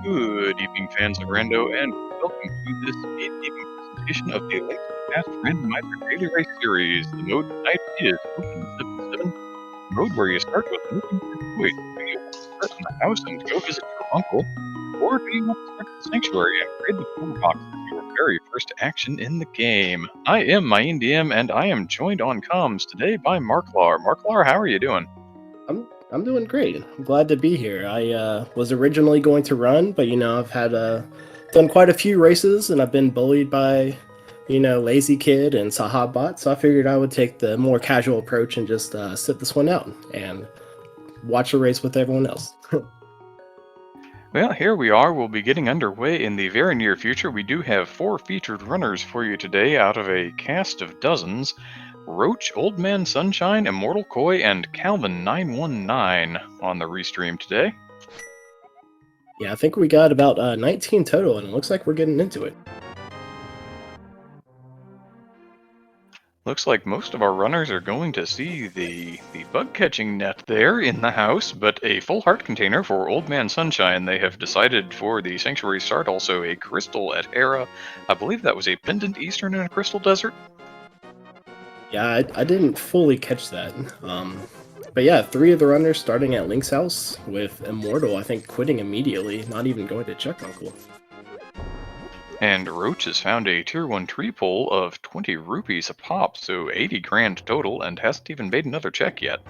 Good evening, fans of Rando, and welcome to this gaming presentation of the ALTTP Randomizer Daily Race Series. The mode tonight is Open 77, a mode where you start with an open choice. Do you want to start in the house and go visit your uncle, or do you want to start at the sanctuary and raid the portal box as your very first action in the game? I am Mayin DM, and I am joined on comms today by Marklar. Marklar, how are you doing? I'm doing great. I'm glad to be here. I was originally going to run, but I've had done quite a few races, and I've been bullied by Lazy Kid and Sahabbot. So I figured I would take the more casual approach and just sit this one out and watch the race with everyone else. Well, here we are. We'll be getting underway in the very near future. We do have 4 featured runners for you today out of a cast of dozens. Roach, Old Man Sunshine, Immortal Koi, and Calvin919 on the restream today. Yeah, I think we got about 19 total, and it looks like we're getting into it. Looks like most of our runners are going to see the bug catching net there in the house, but a full heart container for Old Man Sunshine. They have decided for the Sanctuary start, also a crystal at Hera. I believe that was a pendant Eastern and a crystal desert. Yeah, I didn't fully catch that. But yeah, 3 of the runners starting at Link's house, with Immortal, I think, quitting immediately, not even going to check Uncle. And Roach has found a Tier 1 tree pull of 20 rupees a pop, so 80 grand total, and hasn't even made another check yet.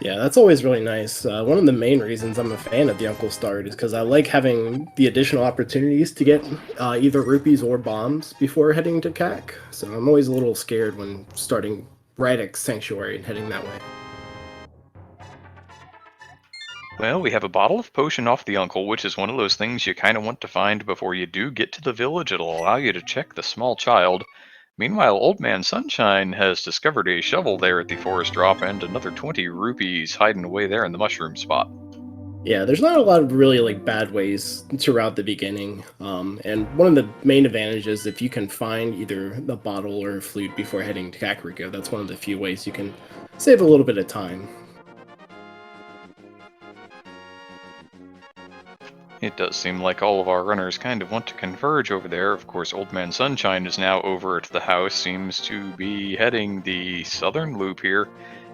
Yeah, that's always really nice. One of the main reasons I'm a fan of the Uncle Start is because I like having the additional opportunities to get either rupees or bombs before heading to CAC. So I'm always a little scared when starting right at Sanctuary and heading that way. Well, we have a bottle of potion off the uncle, which is one of those things you kind of want to find before you do get to the village. It'll allow you to check the small child. Meanwhile, Old Man Sunshine has discovered a shovel there at the forest drop and another 20 rupees hiding away there in the mushroom spot. Yeah, there's not a lot of really bad ways to route the beginning. And one of the main advantages, if you can find either the bottle or flute before heading to Kakariko, that's one of the few ways you can save a little bit of time. It does seem like all of our runners kind of want to converge over there. Of course, Old Man Sunshine is now over at the house, seems to be heading the southern loop here.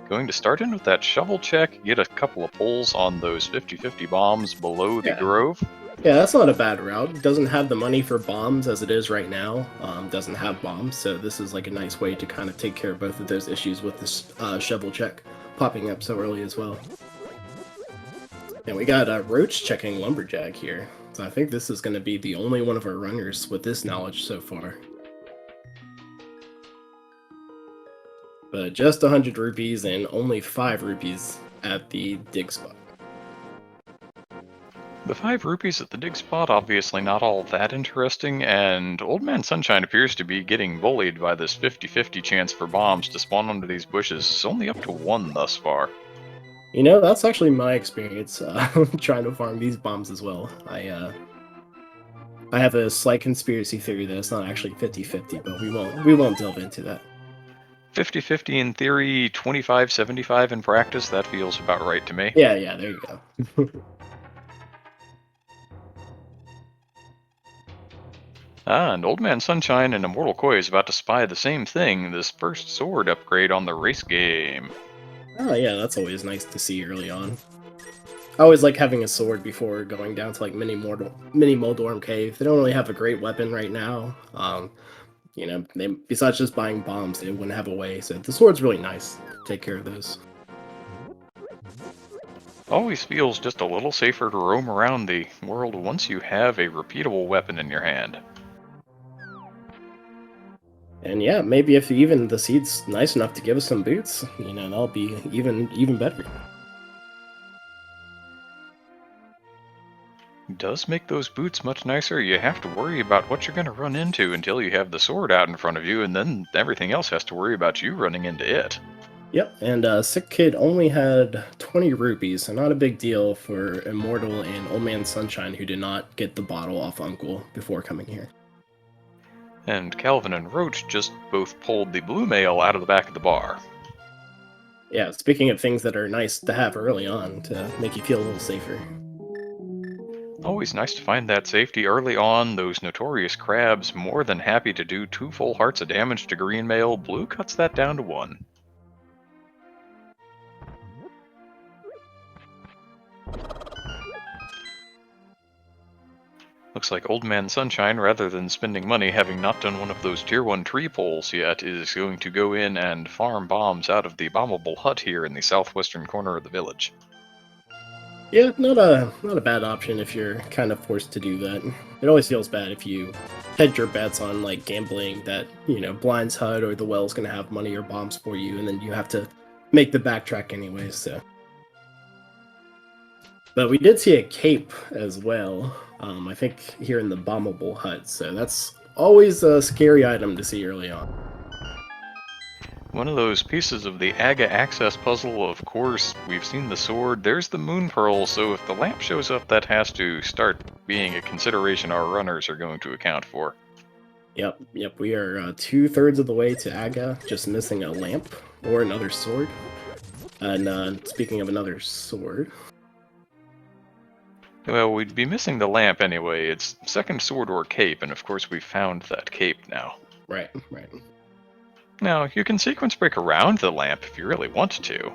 Going to start in with that shovel check, get a couple of pulls on those 50-50 bombs below the grove. Yeah, that's not a bad route. It doesn't have the money for bombs as it is right now. Doesn't have bombs, so this is like a nice way to kind of take care of both of those issues with this shovel check popping up so early as well. And we got Roach checking Lumberjack here. So I think this is going to be the only one of our runners with this knowledge so far. But just 100 rupees and only 5 rupees at the dig spot. The 5 rupees at the dig spot, obviously not all that interesting, and Old Man Sunshine appears to be getting bullied by this 50-50 chance for bombs to spawn under these bushes. It's only up to 1 thus far. That's actually my experience trying to farm these bombs as well. I have a slight conspiracy theory that it's not actually 50-50, but we won't delve into that. 50-50 in theory, 25-75 in practice. That feels about right to me. Yeah, there you go. And Old Man Sunshine and Immortal Koi is about to spy the same thing, this first sword upgrade on the race game. Oh yeah, that's always nice to see early on. I always like having a sword before going down to Mini Moldorm Cave. They don't really have a great weapon right now. Besides just buying bombs, they wouldn't have a way. So the sword's really nice to take care of those. Always feels just a little safer to roam around the world once you have a repeatable weapon in your hand. And yeah, maybe if even the seed's nice enough to give us some boots, that'll be even better. Does make those boots much nicer. You have to worry about what you're going to run into until you have the sword out in front of you, and then everything else has to worry about you running into it. Yep, and Sick Kid only had 20 rupees, so not a big deal for Immortal and Old Man Sunshine, who did not get the bottle off Uncle before coming here. And Calvin and Roach just both pulled the blue mail out of the back of the bar. Yeah, speaking of things that are nice to have early on to make you feel a little safer. Always nice to find that safety early on. Those notorious crabs more than happy to do 2 full hearts of damage to green mail. Blue cuts that down to 1. Looks like Old Man Sunshine, rather than spending money having not done one of those tier 1 tree poles yet, is going to go in and farm bombs out of the bombable hut here in the southwestern corner of the village. Yeah, not a bad option if you're kind of forced to do that. It always feels bad if you hedge your bets on like gambling that, Blind's Hut or the Well's gonna have money or bombs for you, and then you have to make the backtrack anyways, so. But we did see a cape as well, I think here in the bombable hut, so that's always a scary item to see early on. One of those pieces of the Aga access puzzle, of course, we've seen the sword, there's the moon pearl, so if the lamp shows up, that has to start being a consideration our runners are going to account for. Yep, we are 2/3 of the way to Aga, just missing a lamp or another sword. And speaking of another sword... Well, we'd be missing the lamp anyway. It's second sword or cape, and of course we've found that cape now. Right. Now, you can sequence break around the lamp if you really want to.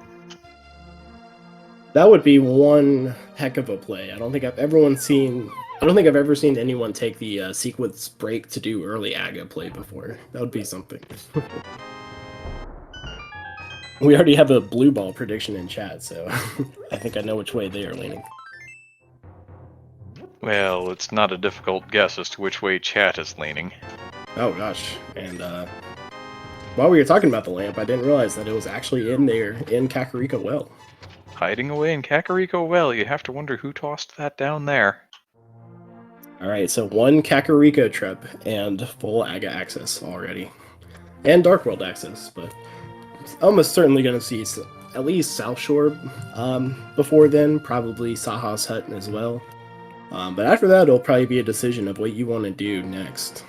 That would be one heck of a play. I don't think I've ever seen anyone take the sequence break to do early Aga play before. That would be something. We already have a blue ball prediction in chat, so I think I know which way they are leaning. Well, it's not a difficult guess as to which way chat is leaning. Oh gosh, and while we were talking about the lamp, I didn't realize that it was actually in there in Kakariko Well. Hiding away in Kakariko Well, you have to wonder who tossed that down there. Alright, so one Kakariko trip and full Aga access already. And Dark World access, but almost certainly going to see at least South Shore before then, probably Saha's Hut as well. But after that, it'll probably be a decision of what you want to do next.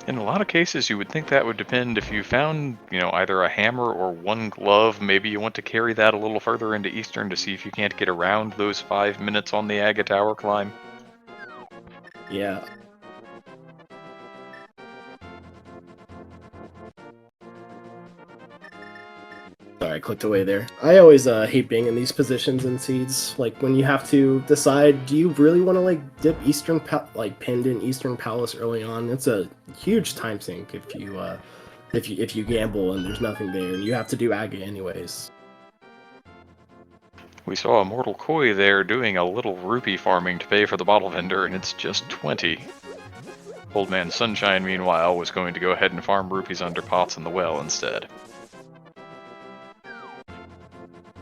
In a lot of cases, you would think that would depend if you found, either a hammer or one glove. Maybe you want to carry that a little further into Eastern to see if you can't get around those 5 minutes on the Aga Tower climb. Yeah. Sorry, I clicked away there. I always hate being in these positions in seeds. Like when you have to decide, do you really want to dip Eastern pinned in Eastern Palace early on? It's a huge time sink if you gamble and there's nothing there, and you have to do Aga anyways. We saw a Mortal Koi there doing a little rupee farming to pay for the bottle vendor, and it's just 20. Old Man Sunshine, meanwhile, was going to go ahead and farm rupees under pots in the well instead.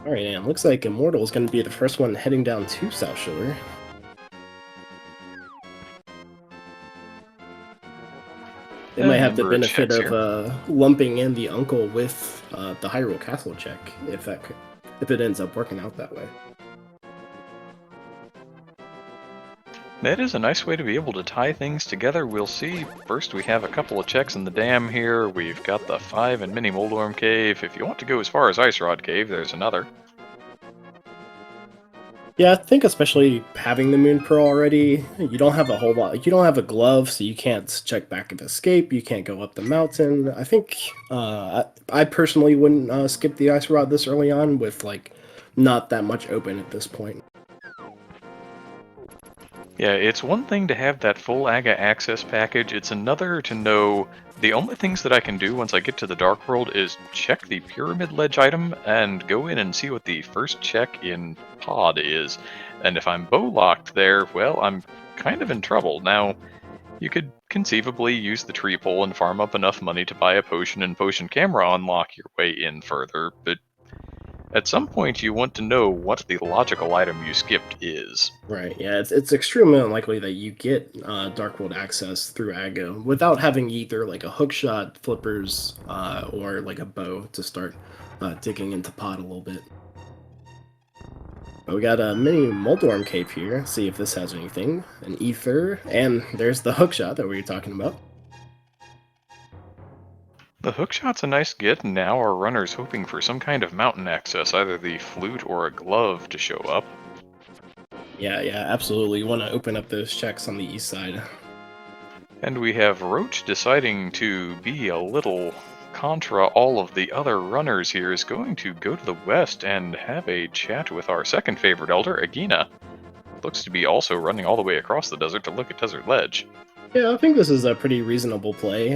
Alright, and looks like Immortal is going to be the first one heading down to South Shore. They might have the benefit of lumping in the uncle with the Hyrule Castle check, if it ends up working out that way. That is a nice way to be able to tie things together. We'll see. First, we have a couple of checks in the dam here. We've got the 5 and Mini Moldorm Cave. If you want to go as far as Ice Rod Cave, there's another. Yeah, I think especially having the Moon Pearl already, you don't have a whole lot. You don't have a glove, so you can't check back of escape. You can't go up the mountain. I think I personally wouldn't skip the Ice Rod this early on with not that much open at this point. Yeah, it's one thing to have that full Aga access package, it's another to know the only things that I can do once I get to the Dark World is check the Pyramid Ledge item and go in and see what the first check in Pod is. And if I'm bow-locked there, well, I'm kind of in trouble. Now, you could conceivably use the tree pole and farm up enough money to buy a potion and potion camera unlock your way in further, but at some point, you want to know what the logical item you skipped is. Right, yeah, it's extremely unlikely that you get Dark World access through Aga without having either a hookshot, flippers, or a bow to start digging into Pod a little bit. But we got a mini Moldorm Cave here, see if this has anything. An Ether, and there's the hookshot that we were talking about. The hookshot's a nice get, and now our runner's hoping for some kind of mountain access, either the flute or a glove to show up. Yeah, yeah, absolutely. You want to open up those checks on the east side. And we have Roach deciding to be a little contra all of the other runners here, is going to go to the west and have a chat with our second favorite elder, Agina. Looks to be also running all the way across the desert to look at Desert Ledge. Yeah, I think this is a pretty reasonable play,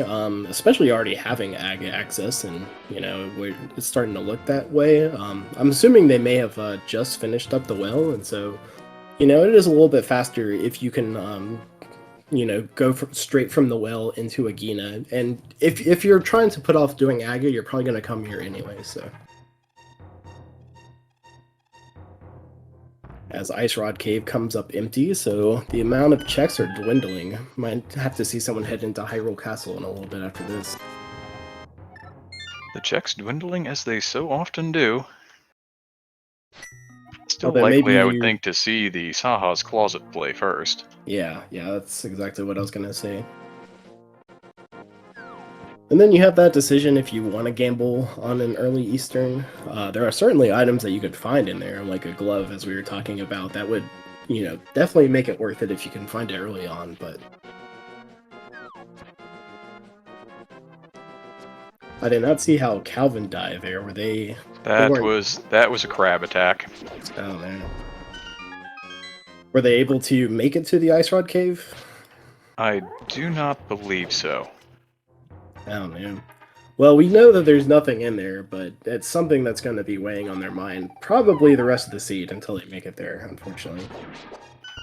especially already having ag access, and it's starting to look that way. I'm assuming they may have just finished up the well, and so it is a little bit faster if you can go straight from the well into Agina. And if you're trying to put off doing Aga, you're probably going to come here anyway. So as Ice Rod Cave comes up empty, so the amount of checks are dwindling. Might have to see someone head into Hyrule Castle in a little bit after this. The checks dwindling as they so often do. Still Although likely, I would maybe, think, to see the Saha's Closet play first. yeah, that's exactly what I was going to say. And then you have that decision if you want to gamble on an early Eastern. There are certainly items that you could find in there, like a glove, as we were talking about, that would, definitely make it worth it if you can find it early on, but I did not see how Calvin died there. Were they... That weren't... was a crab attack. Oh, man. Were they able to make it to the Ice Rod Cave? I do not believe so. Oh, man. Well, we know that there's nothing in there, but it's something that's going to be weighing on their mind. Probably the rest of the seed until they make it there, unfortunately.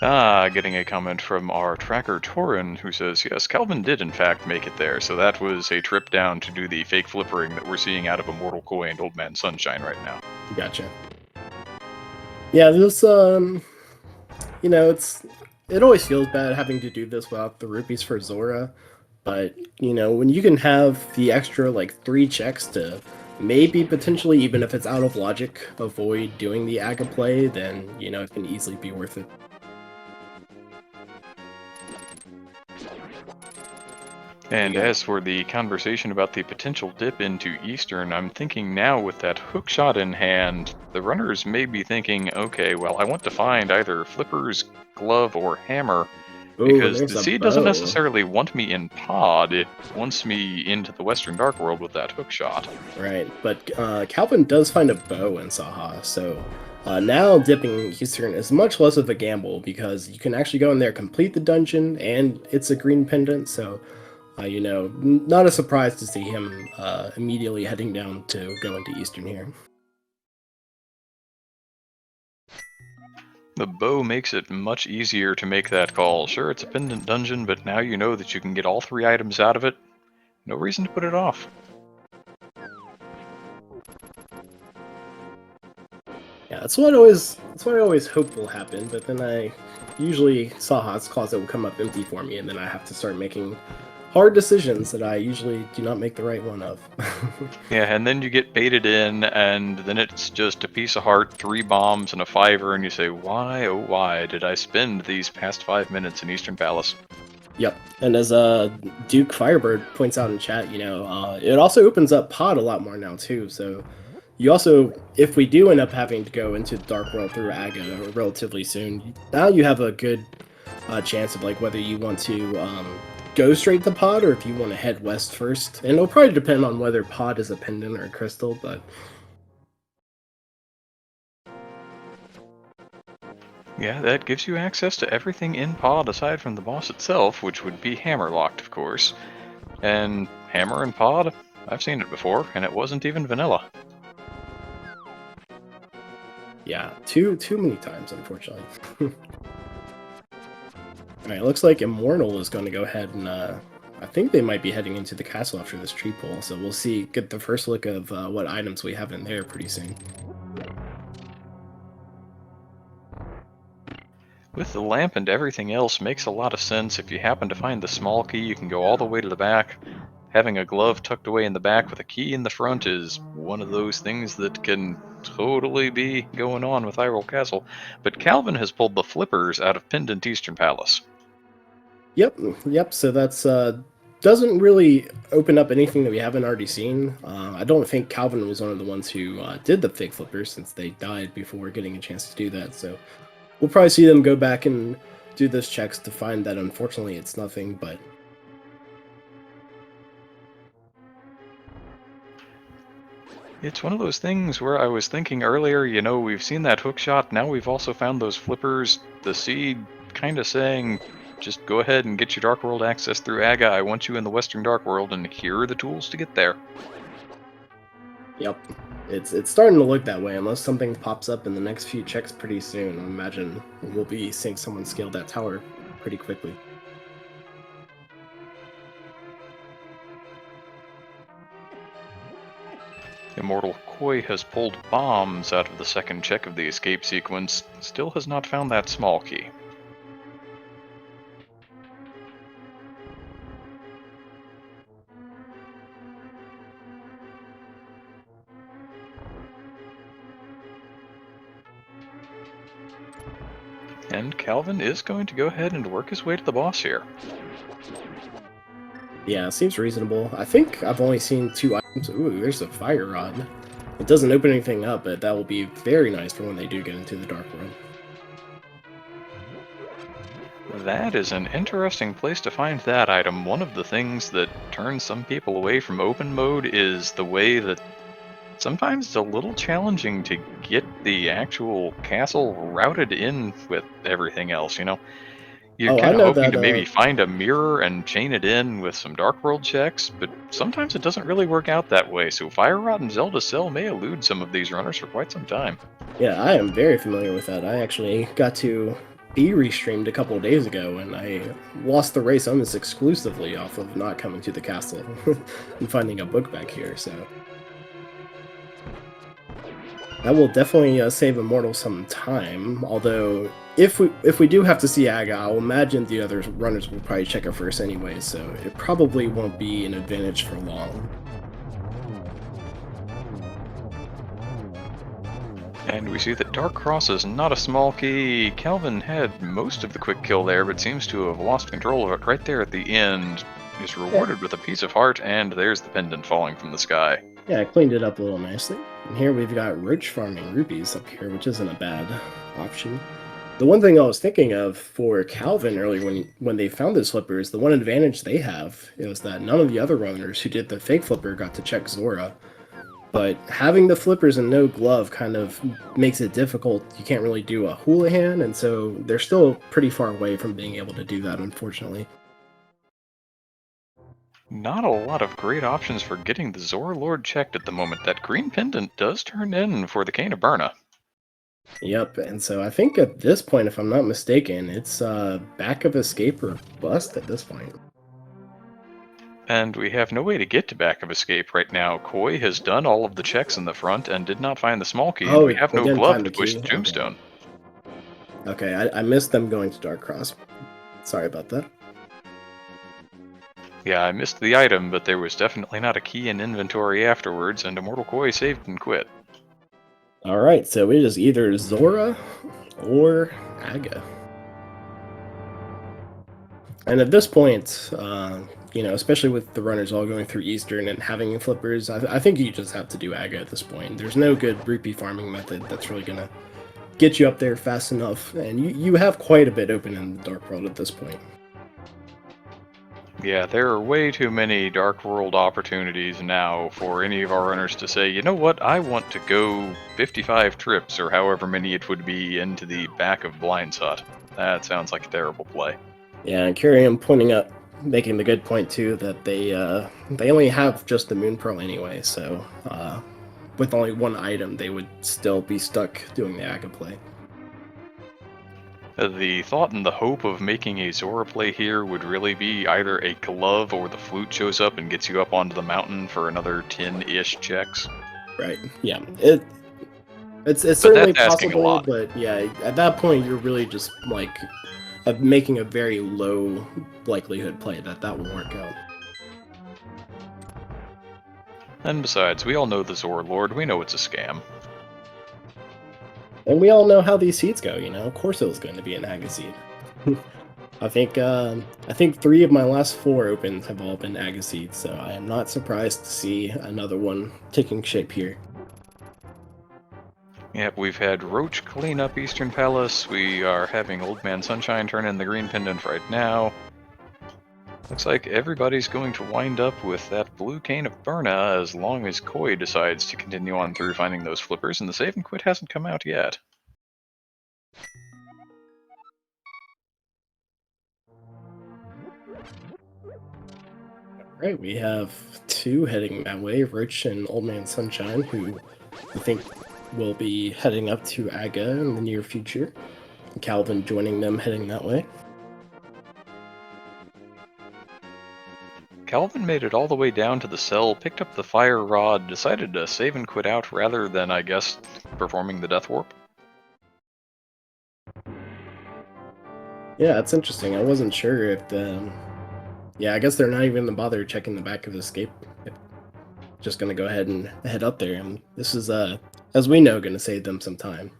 Getting a comment from our tracker Torin, who says, yes, Calvin did in fact make it there, so that was a trip down to do the fake flippering that we're seeing out of Immortal Koi and Old Man Sunshine right now. Gotcha. Yeah, this, it always feels bad having to do this without the rupees for Zora, but, when you can have the extra, 3 checks to maybe potentially, even if it's out of logic, avoid doing the Aga play, then, it can easily be worth it. And as for the conversation about the potential dip into Eastern, I'm thinking now with that hook shot in hand, the runners may be thinking, okay, well, I want to find either Flipper's glove or hammer, Ooh, because there's the a seed doesn't bow. necessarily want me in pod, it wants me into the Western Dark World with that hook shot. Right, but Calvin does find a bow in Saha, so now dipping Eastern is much less of a gamble because you can actually go in there, complete the dungeon, and it's a green pendant, so not a surprise to see him immediately heading down to go into Eastern here. The bow makes it much easier to make that call. Sure, it's a pendant dungeon, but now you know that you can get all 3 items out of it. No reason to put it off. Yeah, that's what I always hope will happen, but then I usually Saha's Closet will come up empty for me, and then I have to start making hard decisions that I usually do not make the right one of. Yeah, and then you get baited in, and then it's just a piece of heart, 3 bombs, and a fiver, and you say, why, oh why, did I spend these past 5 minutes in Eastern Palace? Yep, and as Duke Firebird points out in chat, it also opens up pod a lot more now too. So you also, if we do end up having to go into the Dark World through Aga relatively soon, now you have a good chance of whether you want to go straight to pod or if you want to head west first. And it'll probably depend on whether pod is a pendant or a crystal, but Yeah, that gives you access to everything in pod aside from the boss itself, which would be hammer locked, of course. And hammer and pod, I've seen it before, and it wasn't even vanilla. yeah, too many times, unfortunately. Alright, looks like Immortal is going to go ahead and I think they might be heading into the castle after this tree pull, so we'll get the first look of what items we have in there pretty soon. With the lamp and everything else makes a lot of sense. If you happen to find the small key, you can go all the way to the back. Having a glove tucked away in the back with a key in the front is one of those things that can totally be going on with Hyrule Castle. But Calvin has pulled the flippers out of Pendant Eastern Palace. Yep, so that's doesn't really open up anything that we haven't already seen. I don't think Calvin was one of the ones who did the fake flippers since they died before getting a chance to do that, so we'll probably see them go back and do those checks to find that unfortunately it's nothing, but It's one of those things where I was thinking earlier, you know, we've seen that hook shot, now we've also found those flippers, the seed kind of saying, just go ahead and get your Dark World access through Aga, I want you in the Western Dark World, and here are the tools to get there. yep. It's starting to look that way unless something pops up in the next few checks pretty soon. I imagine we'll be seeing someone scale that tower pretty quickly. Immortal Koi has pulled bombs out of the second check of the escape sequence, still has not found that small key. And Calvin is going to go ahead and work his way to the boss here. Yeah, seems reasonable. I think I've only seen 2 items. Ooh, there's a fire rod. It doesn't open anything up, but that will be very nice for when they do get into the Dark World. That is an interesting place to find that item. One of the things that turns some people away from open mode is the way that sometimes it's a little challenging to get the actual castle routed in with everything else, you know? You're Oh, I kind of know hoping that, to maybe find a mirror and chain it in with some Dark World checks, but sometimes it doesn't really work out that way, so Fire Rod and Zelda Cell may elude some of these runners for quite some time. yeah, I am very familiar with that. I actually got to be restreamed a couple of days ago, and I lost the race almost exclusively off of not coming to the castle and finding a book back here, so... That will definitely save Immortal some time, although if we do have to see Aga, I'll imagine the other runners will probably check it first anyway, so it probably won't be an advantage for long. And we see that Dark Cross is not a small key. Calvin had most of the quick kill there, but seems to have lost control of it right there at the end. Is rewarded with a piece of heart, and there's the pendant falling from the sky. Yeah, I cleaned it up a little nicely. And here we've got roach farming rupees up here, which isn't a bad option. The one thing I was thinking of for Calvin earlier when they found the flippers, the one advantage they have is that none of the other runners who did the fake flipper got to check Zora. But having the flippers and no glove kind of makes it difficult. You can't really do a Houlihan, and so they're still pretty far away from being able to do that, unfortunately. Not a lot of great options for getting the Zora Lord checked at the moment. That green pendant does turn in for the Cane of Burna. Yep, and so I think at this point, if I'm not mistaken, it's back of escape or bust at this point. And we have no way to get to Back of Escape right now. Koi has done all of the checks in the front and did not find the small key, and we have they no didn't glove find to the push key. the tombstone. Okay, I missed them going to Dark Cross. Sorry about that. Yeah, I missed the item, but there was definitely not a key in inventory afterwards, and Immortal Koi saved and quit. Alright, so it is either Zora or Aga. And at this point, you know, especially with the runners all going through Eastern and having flippers, I think you just have to do Aga at this point. There's no good rupee farming method that's really going to get you up there fast enough, and you have quite a bit open in the Dark World at this point. Yeah, there are way too many Dark World opportunities now for any of our runners to say, you know what, I want to go 55 trips, or however many it would be, into the back of Blind's Hut. That sounds like a terrible play. Yeah, and Kyrian pointing out, making the good point too, that they only have just the Moon Pearl anyway, so with only one item, they would still be stuck doing the Aga play. The thought and the hope of making a Zora play here would really be either a glove or the flute shows up and gets you up onto the mountain for another 10-ish checks. Right, yeah. It's certainly possible, but yeah, at that point, you're really just, like, making a very low likelihood play that will work out. And besides, we all know the Zora Lord, we know it's a scam. And we all know how these seeds go, you know. Of course it was going to be an Aga seed. I think 3 of my last 4 opens have all been Aga seeds, so I am not surprised to see another one taking shape here. Yep, we've had Roach clean up Eastern Palace. We are having Old Man Sunshine turn in the green pendant right now. Looks like everybody's going to wind up with that blue cane of Burna as long as Koi decides to continue on through finding those flippers, and the save and quit hasn't come out yet. Right, we have two heading that way, Roach and Old Man Sunshine, who I think will be heading up to Aga in the near future. Calvin joining them heading that way. Calvin made it all the way down to the cell, picked up the fire rod, decided to save and quit out rather than, I guess, performing the death warp. Yeah, that's interesting. I wasn't sure if the... Yeah, I guess they're not even gonna bother checking the back of the escape. Just gonna go ahead and head up there, and this is, as we know, gonna save them some time.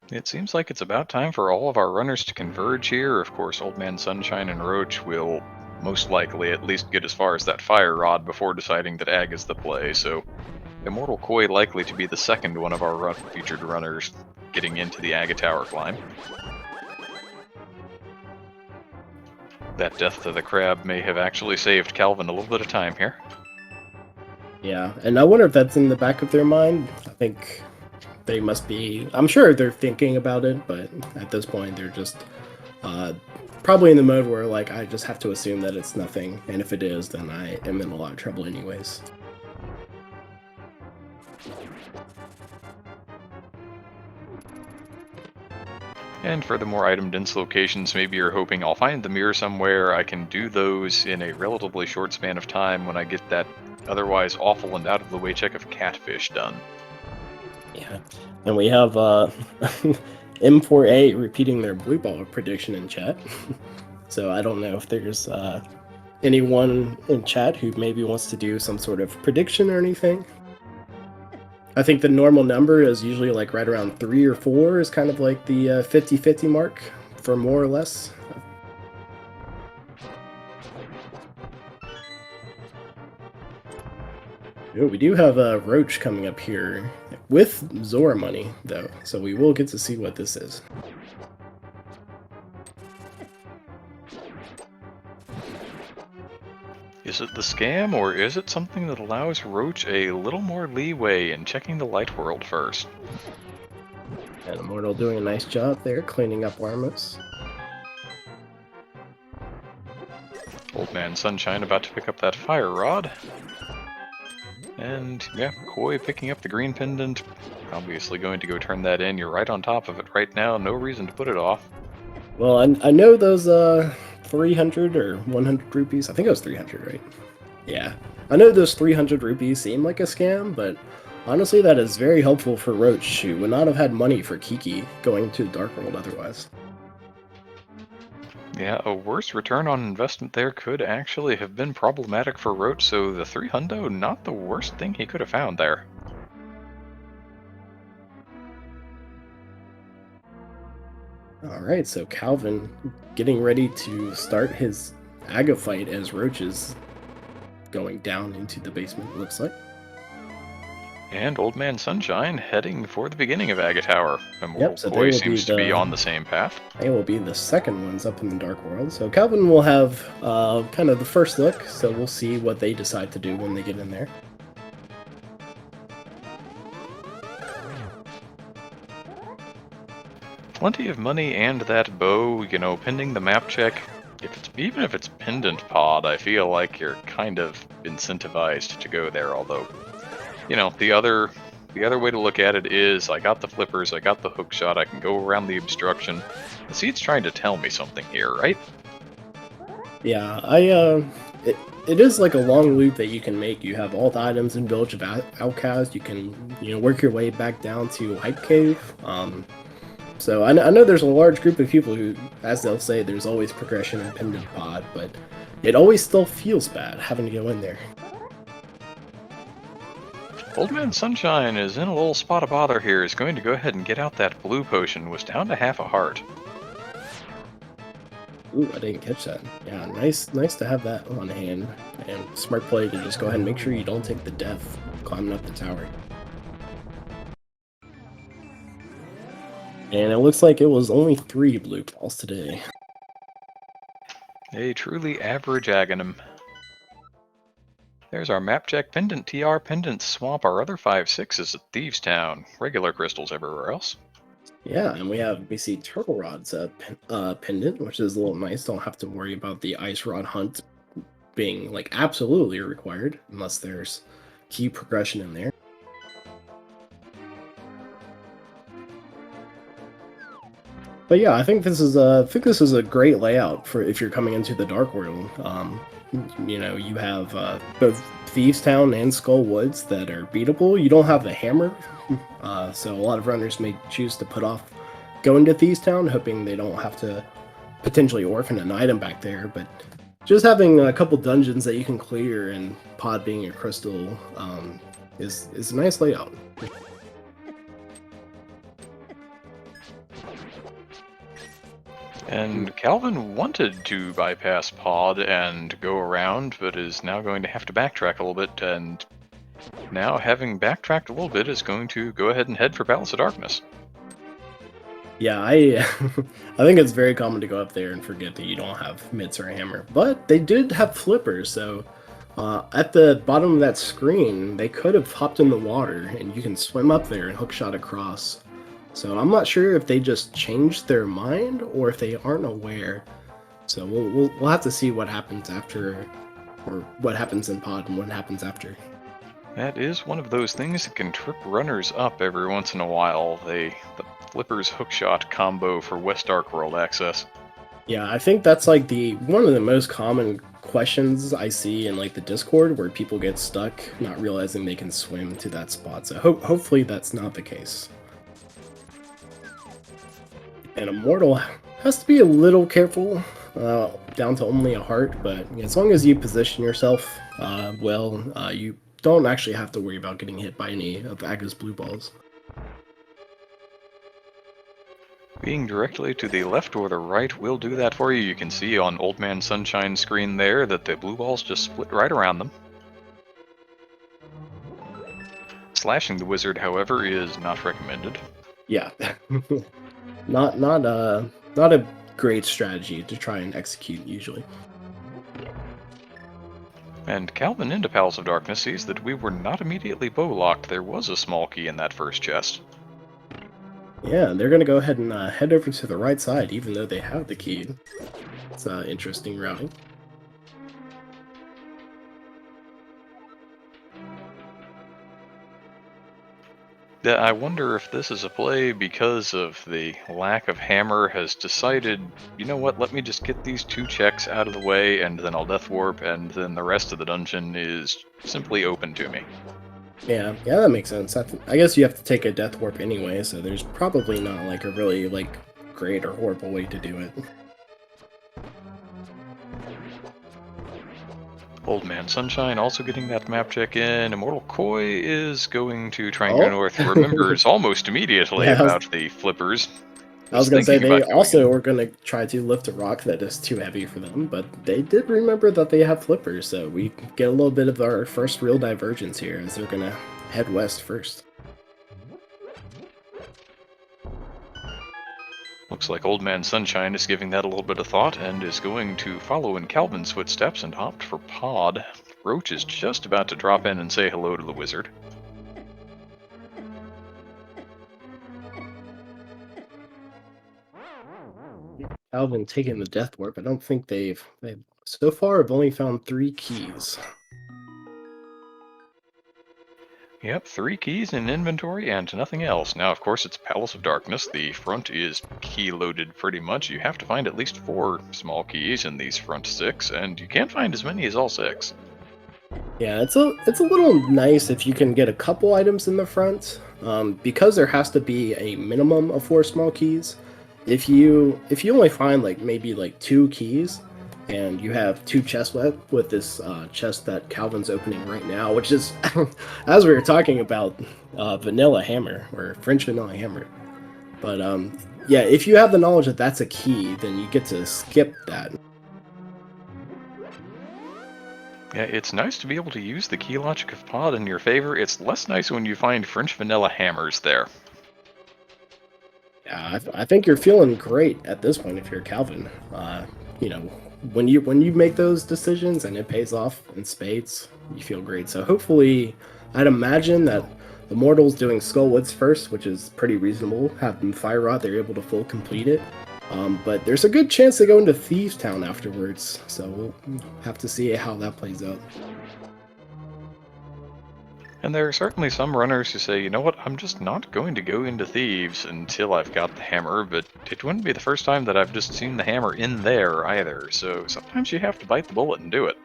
It seems like it's about time for all of our runners to converge here. Of course, Old Man Sunshine and Roach will most likely at least get as far as that fire rod before deciding that Ag is the play, so Immortal Koi likely to be the second one of our featured runners getting into the Aga Tower climb. That death to the crab may have actually saved Calvin a little bit of time here. Yeah, and I wonder if that's in the back of their mind. I think they must be... I'm sure they're thinking about it, but at this point they're just probably in the mode where, like, I just have to assume that it's nothing, and if it is, then I am in a lot of trouble anyways. And for the more item-dense locations, maybe you're hoping I'll find the mirror somewhere. I can do those in a relatively short span of time when I get that otherwise awful and out-of-the-way check of catfish done. Yeah, and we have M4A repeating their blue ball prediction in chat. So I don't know if there's anyone in chat who maybe wants to do some sort of prediction or anything. I think the normal number is usually like right around 3 or 4 is kind of like the 50-50 mark for more or less. Ooh, we do have a Roach coming up here with Zora money, though, so we will get to see what this is. Is it the scam, or is it something that allows Roach a little more leeway in checking the light world first? And Immortal doing a nice job there, cleaning up Armos. Old Man Sunshine about to pick up that fire rod. And, yeah, Koi picking up the green pendant. Obviously going to go turn that in. You're right on top of it right now. No reason to put it off. Well, I know those 300 or 100 rupees. I think it was 300, right? Yeah. I know those 300 rupees seem like a scam, but honestly, that is very helpful for Roach, who would not have had money for Kiki going to the Dark World otherwise. Yeah, a worse return on investment there could actually have been problematic for Roach, so the 300, not the worst thing he could have found there. Alright, so Calvin getting ready to start his Aga fight as Roach is going down into the basement, it looks like. And Old Man Sunshine heading for the beginning of Aga Tower. Yep, so Koi seems to be on the same path. They will be the second ones up in the Dark World. So Calvin will have kind of the first look, so we'll see what they decide to do when they get in there. Plenty of money and that bow, you know, pending the map check. Even if it's pendant pod, I feel like you're kind of incentivized to go there, although, you know, the other way to look at it is I got the flippers, I got the hook shot, I can go around the obstruction. The seed's trying to tell me something here, right? Yeah, it is like a long loop that you can make. You have all the items in Village of Outcast. You can, you know, work your way back down to Hype Cave. So I know there's a large group of people who, as they'll say, there's always progression in Pendant Pod, but it always still feels bad having to go in there. Old Man Sunshine is in a little spot of bother here. Is going to go ahead and get out that blue potion. Was down to half a heart. Ooh, I didn't catch that. Yeah, nice to have that on hand. And smart play to just go ahead and make sure you don't take the death climbing up the tower. And it looks like it was only 3 blue balls today. A truly average Agahnim. There's our map check pendant, TR pendant, swamp, our other 5/6 is at Thieves Town. Regular crystals everywhere else. Yeah, and we see Turtle Rod's pendant, which is a little nice. Don't have to worry about the Ice Rod hunt being like absolutely required unless there's key progression in there. But yeah, I think this is a great layout for if you're coming into the Dark World. You know, you have both Thieves Town and Skull Woods that are beatable. You don't have the hammer, so a lot of runners may choose to put off going to Thieves Town, hoping they don't have to potentially orphan an item back there. But just having a couple dungeons that you can clear and Pod being a crystal is a nice layout. And Calvin wanted to bypass Pod and go around, but is now going to have to backtrack a little bit, and now, having backtracked a little bit, is going to go ahead and head for Palace of Darkness. Yeah, I I think it's very common to go up there and forget that you don't have mitts or a hammer, but they did have flippers, so at the bottom of that screen, they could have hopped in the water, and you can swim up there and hookshot across. So I'm not sure if they just changed their mind or if they aren't aware. So we'll have to see what happens after, or what happens in Pod and what happens after. That is one of those things that can trip runners up every once in a while. The Flippers hookshot combo for West Dark World access. Yeah, I think that's like one of the most common questions I see in like the Discord where people get stuck not realizing they can swim to that spot. So hopefully that's not the case. And Immortal has to be a little careful, down to only a heart, but as long as you position yourself well, you don't actually have to worry about getting hit by any of Aga's blue balls. Being directly to the left or the right will do that for you. You can see on Old Man Sunshine's screen there that the blue balls just split right around them. Slashing the wizard, however, is not recommended. Yeah. not a great strategy to try and execute usually. And Calvin into Palace of Darkness sees that we were not immediately bow-locked. There was a small key in that first chest. Yeah, they're going to go ahead and head over to the right side, even though they have the key. It's interesting routing. I wonder if this is a play because of the lack of hammer has decided, you know what, let me just get these 2 checks out of the way and then I'll death warp and then the rest of the dungeon is simply open to me. Yeah, that makes sense. I guess you have to take a death warp anyway, so there's probably not like a really like great or horrible way to do it. Old Man Sunshine also getting that map check in. Immortal Koi is going to try and go north. Remembers almost immediately about the flippers. I was going to say they also were going to try to lift a rock that is too heavy for them, but they did remember that they have flippers, so we get a little bit of our first real divergence here as they're going to head west first. Looks like Old Man Sunshine is giving that a little bit of thought and is going to follow in Calvin's footsteps and opt for Pod. Roach is just about to drop in and say hello to the wizard. Calvin taking the death warp. I don't think they've so far have only found 3 keys. Yep, 3 keys in inventory and nothing else. Now, of course, it's Palace of Darkness. The front is key-loaded pretty much. You have to find at least 4 small keys in these front 6, and you can't find as many as all 6. Yeah, it's a little nice if you can get a couple items in the front, because there has to be a minimum of 4 small keys. If you only find like maybe like 2 keys, and you have 2 chests left with this chest that Calvin's opening right now, which is, as we were talking about, vanilla hammer, or French vanilla hammer. But Yeah, if you have the knowledge that that's a key, then you get to skip that. Yeah, it's nice to be able to use the key logic of Pod in your favor. It's less nice when you find French vanilla hammers there. Yeah, I think you're feeling great at this point if you're Calvin. You know, when you make those decisions and it pays off in spades, you feel great. So hopefully, I'd imagine that the mortals doing Skullwoods first, which is pretty reasonable. Have them fire rot, they're able to full complete it. But there's a good chance they go into Thieves Town afterwards. So we'll have to see how that plays out. And there are certainly some runners who say, you know what, I'm just not going to go into Thieves until I've got the hammer, but it wouldn't be the first time that I've just seen the hammer in there either, so sometimes you have to bite the bullet and do it.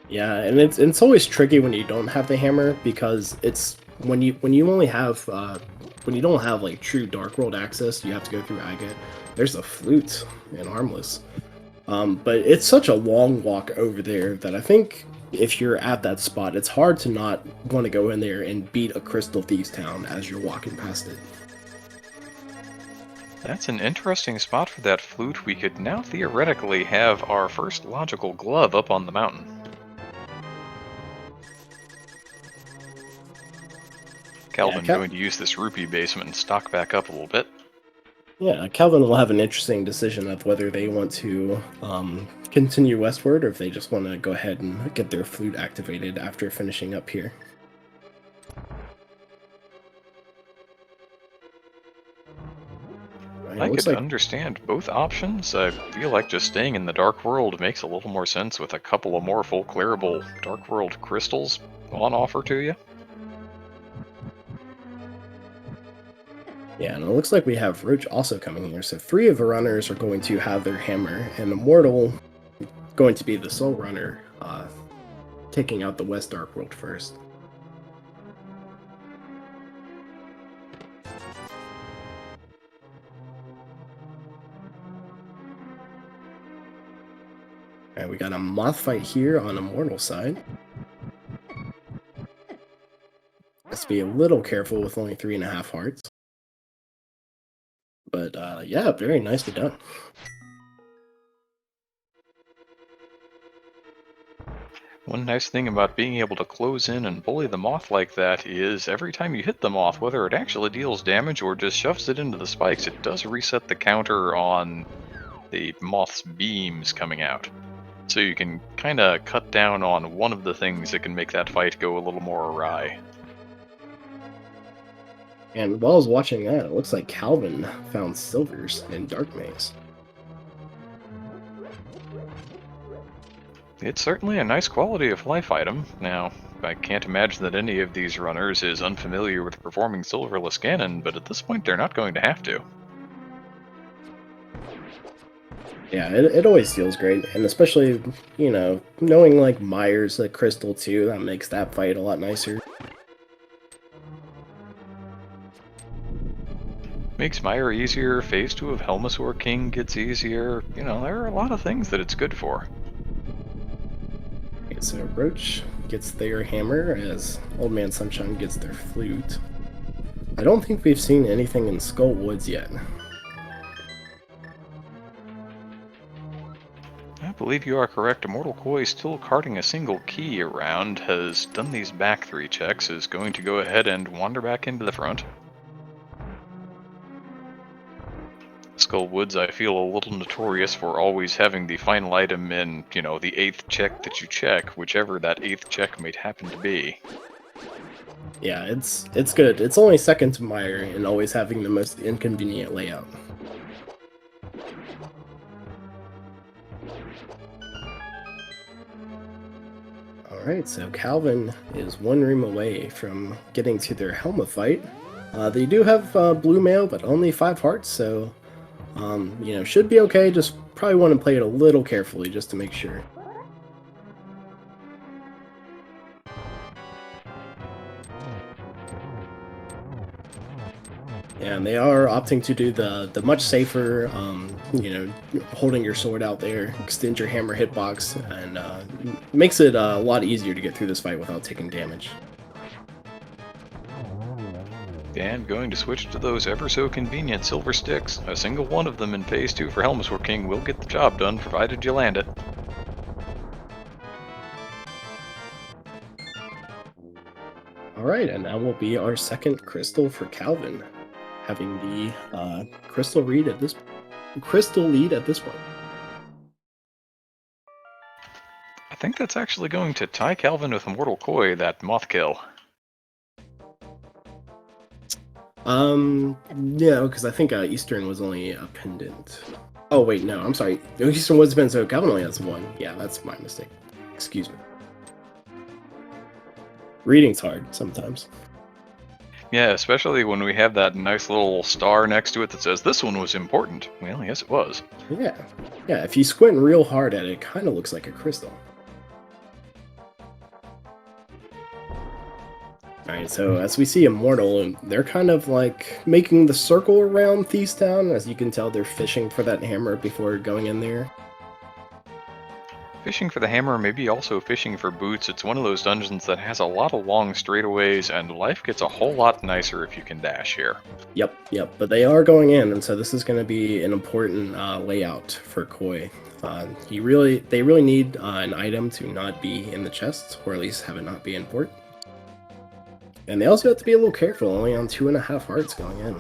Yeah, and it's always tricky when you don't have the hammer because it's when you only have when you don't have like true Dark World access, you have to go through Agate. There's a flute in Harmless, but it's such a long walk over there that I think if you're at that spot, it's hard to not want to go in there and beat a Crystal Thieves Town as you're walking past it. That's an interesting spot for that flute. We could now theoretically have our first logical glove up on the mountain. Calvin Yeah, going to use this rupee basement and stock back up a little bit. Yeah, Calvin will have an interesting decision of whether they want to continue westward or if they just want to go ahead and get their flute activated after finishing up here. Right, I it looks could like understand both options. I feel like just staying in the Dark World makes a little more sense with a couple of more full clearable Dark World crystals on offer to you. yeah, and it looks like we have Roach also coming here. So three of the runners are going to have their hammer, and Immortal going to be the sole runner, taking out the West Dark World first. Alright, we got a moth fight here on Immortal side. Let's be a little careful with only 3.5 hearts. But yeah, very nicely done. One nice thing about being able to close in and bully the moth like that is every time you hit the moth, whether it actually deals damage or just shoves it into the spikes, it does reset the counter on the moth's beams coming out. So you can kind of cut down on one of the things that can make that fight go a little more awry. And while I was watching that, it looks like Calvin found silvers in Dark Maze. It's certainly a nice quality of life item. Now, I can't imagine that any of these runners is unfamiliar with performing silverless cannon, but at this point they're not going to have to. Yeah, it always feels great, and especially, knowing like Myers, like Crystal too, that makes that fight a lot nicer. Makes Meyer easier, phase 2 of Helmasaur King gets easier, there are a lot of things that it's good for. Okay, so Roach gets their hammer as Old Man Sunshine gets their flute. I don't think we've seen anything in Skull Woods yet. I believe you are correct. Immortal Koi, still carting a single key around, has done these back 3 checks, is going to go ahead and wander back into the front. Skull Woods, I feel a little notorious for always having the final item in, the 8th check that you check, whichever that 8th check might happen to be. Yeah, it's good. It's only second to Meyer in always having the most inconvenient layout. Alright, so Calvin is one room away from getting to their Helma fight. They do have blue mail, but only 5 hearts, so should be okay. Just probably want to play it a little carefully just to make sure. Yeah, and they are opting to do the much safer, holding your sword out there, extend your hammer hitbox, and makes it a lot easier to get through this fight without taking damage. And going to switch to those ever so convenient silver sticks. A single one of them in Phase 2 for Helmswar King will get the job done, provided you land it. Alright, and that will be our second crystal for Calvin, having the crystal lead at this point. I think that's actually going to tie Calvin with Immortal Koi, that moth kill. Yeah, because I think Eastern was only a pendant. Oh wait, no, I'm sorry. Eastern was a pendant, so Calvin only has one. Yeah, that's my mistake. Excuse me. Reading's hard sometimes. Yeah, especially when we have that nice little star next to it that says this one was important. Well, yes it was. Yeah. Yeah, if you squint real hard at it, it kind of looks like a crystal. Alright, so as we see Immortal, they're kind of like making the circle around Thieves Town. As you can tell, they're fishing for that hammer before going in there. Fishing for the hammer, maybe also fishing for boots. It's one of those dungeons that has a lot of long straightaways, and life gets a whole lot nicer if you can dash here. Yep, but they are going in, and so this is going to be an important layout for Koi. They really need an item to not be in the chests, or at least have it not be in port. And they also have to be a little careful, only on 2.5 hearts going in.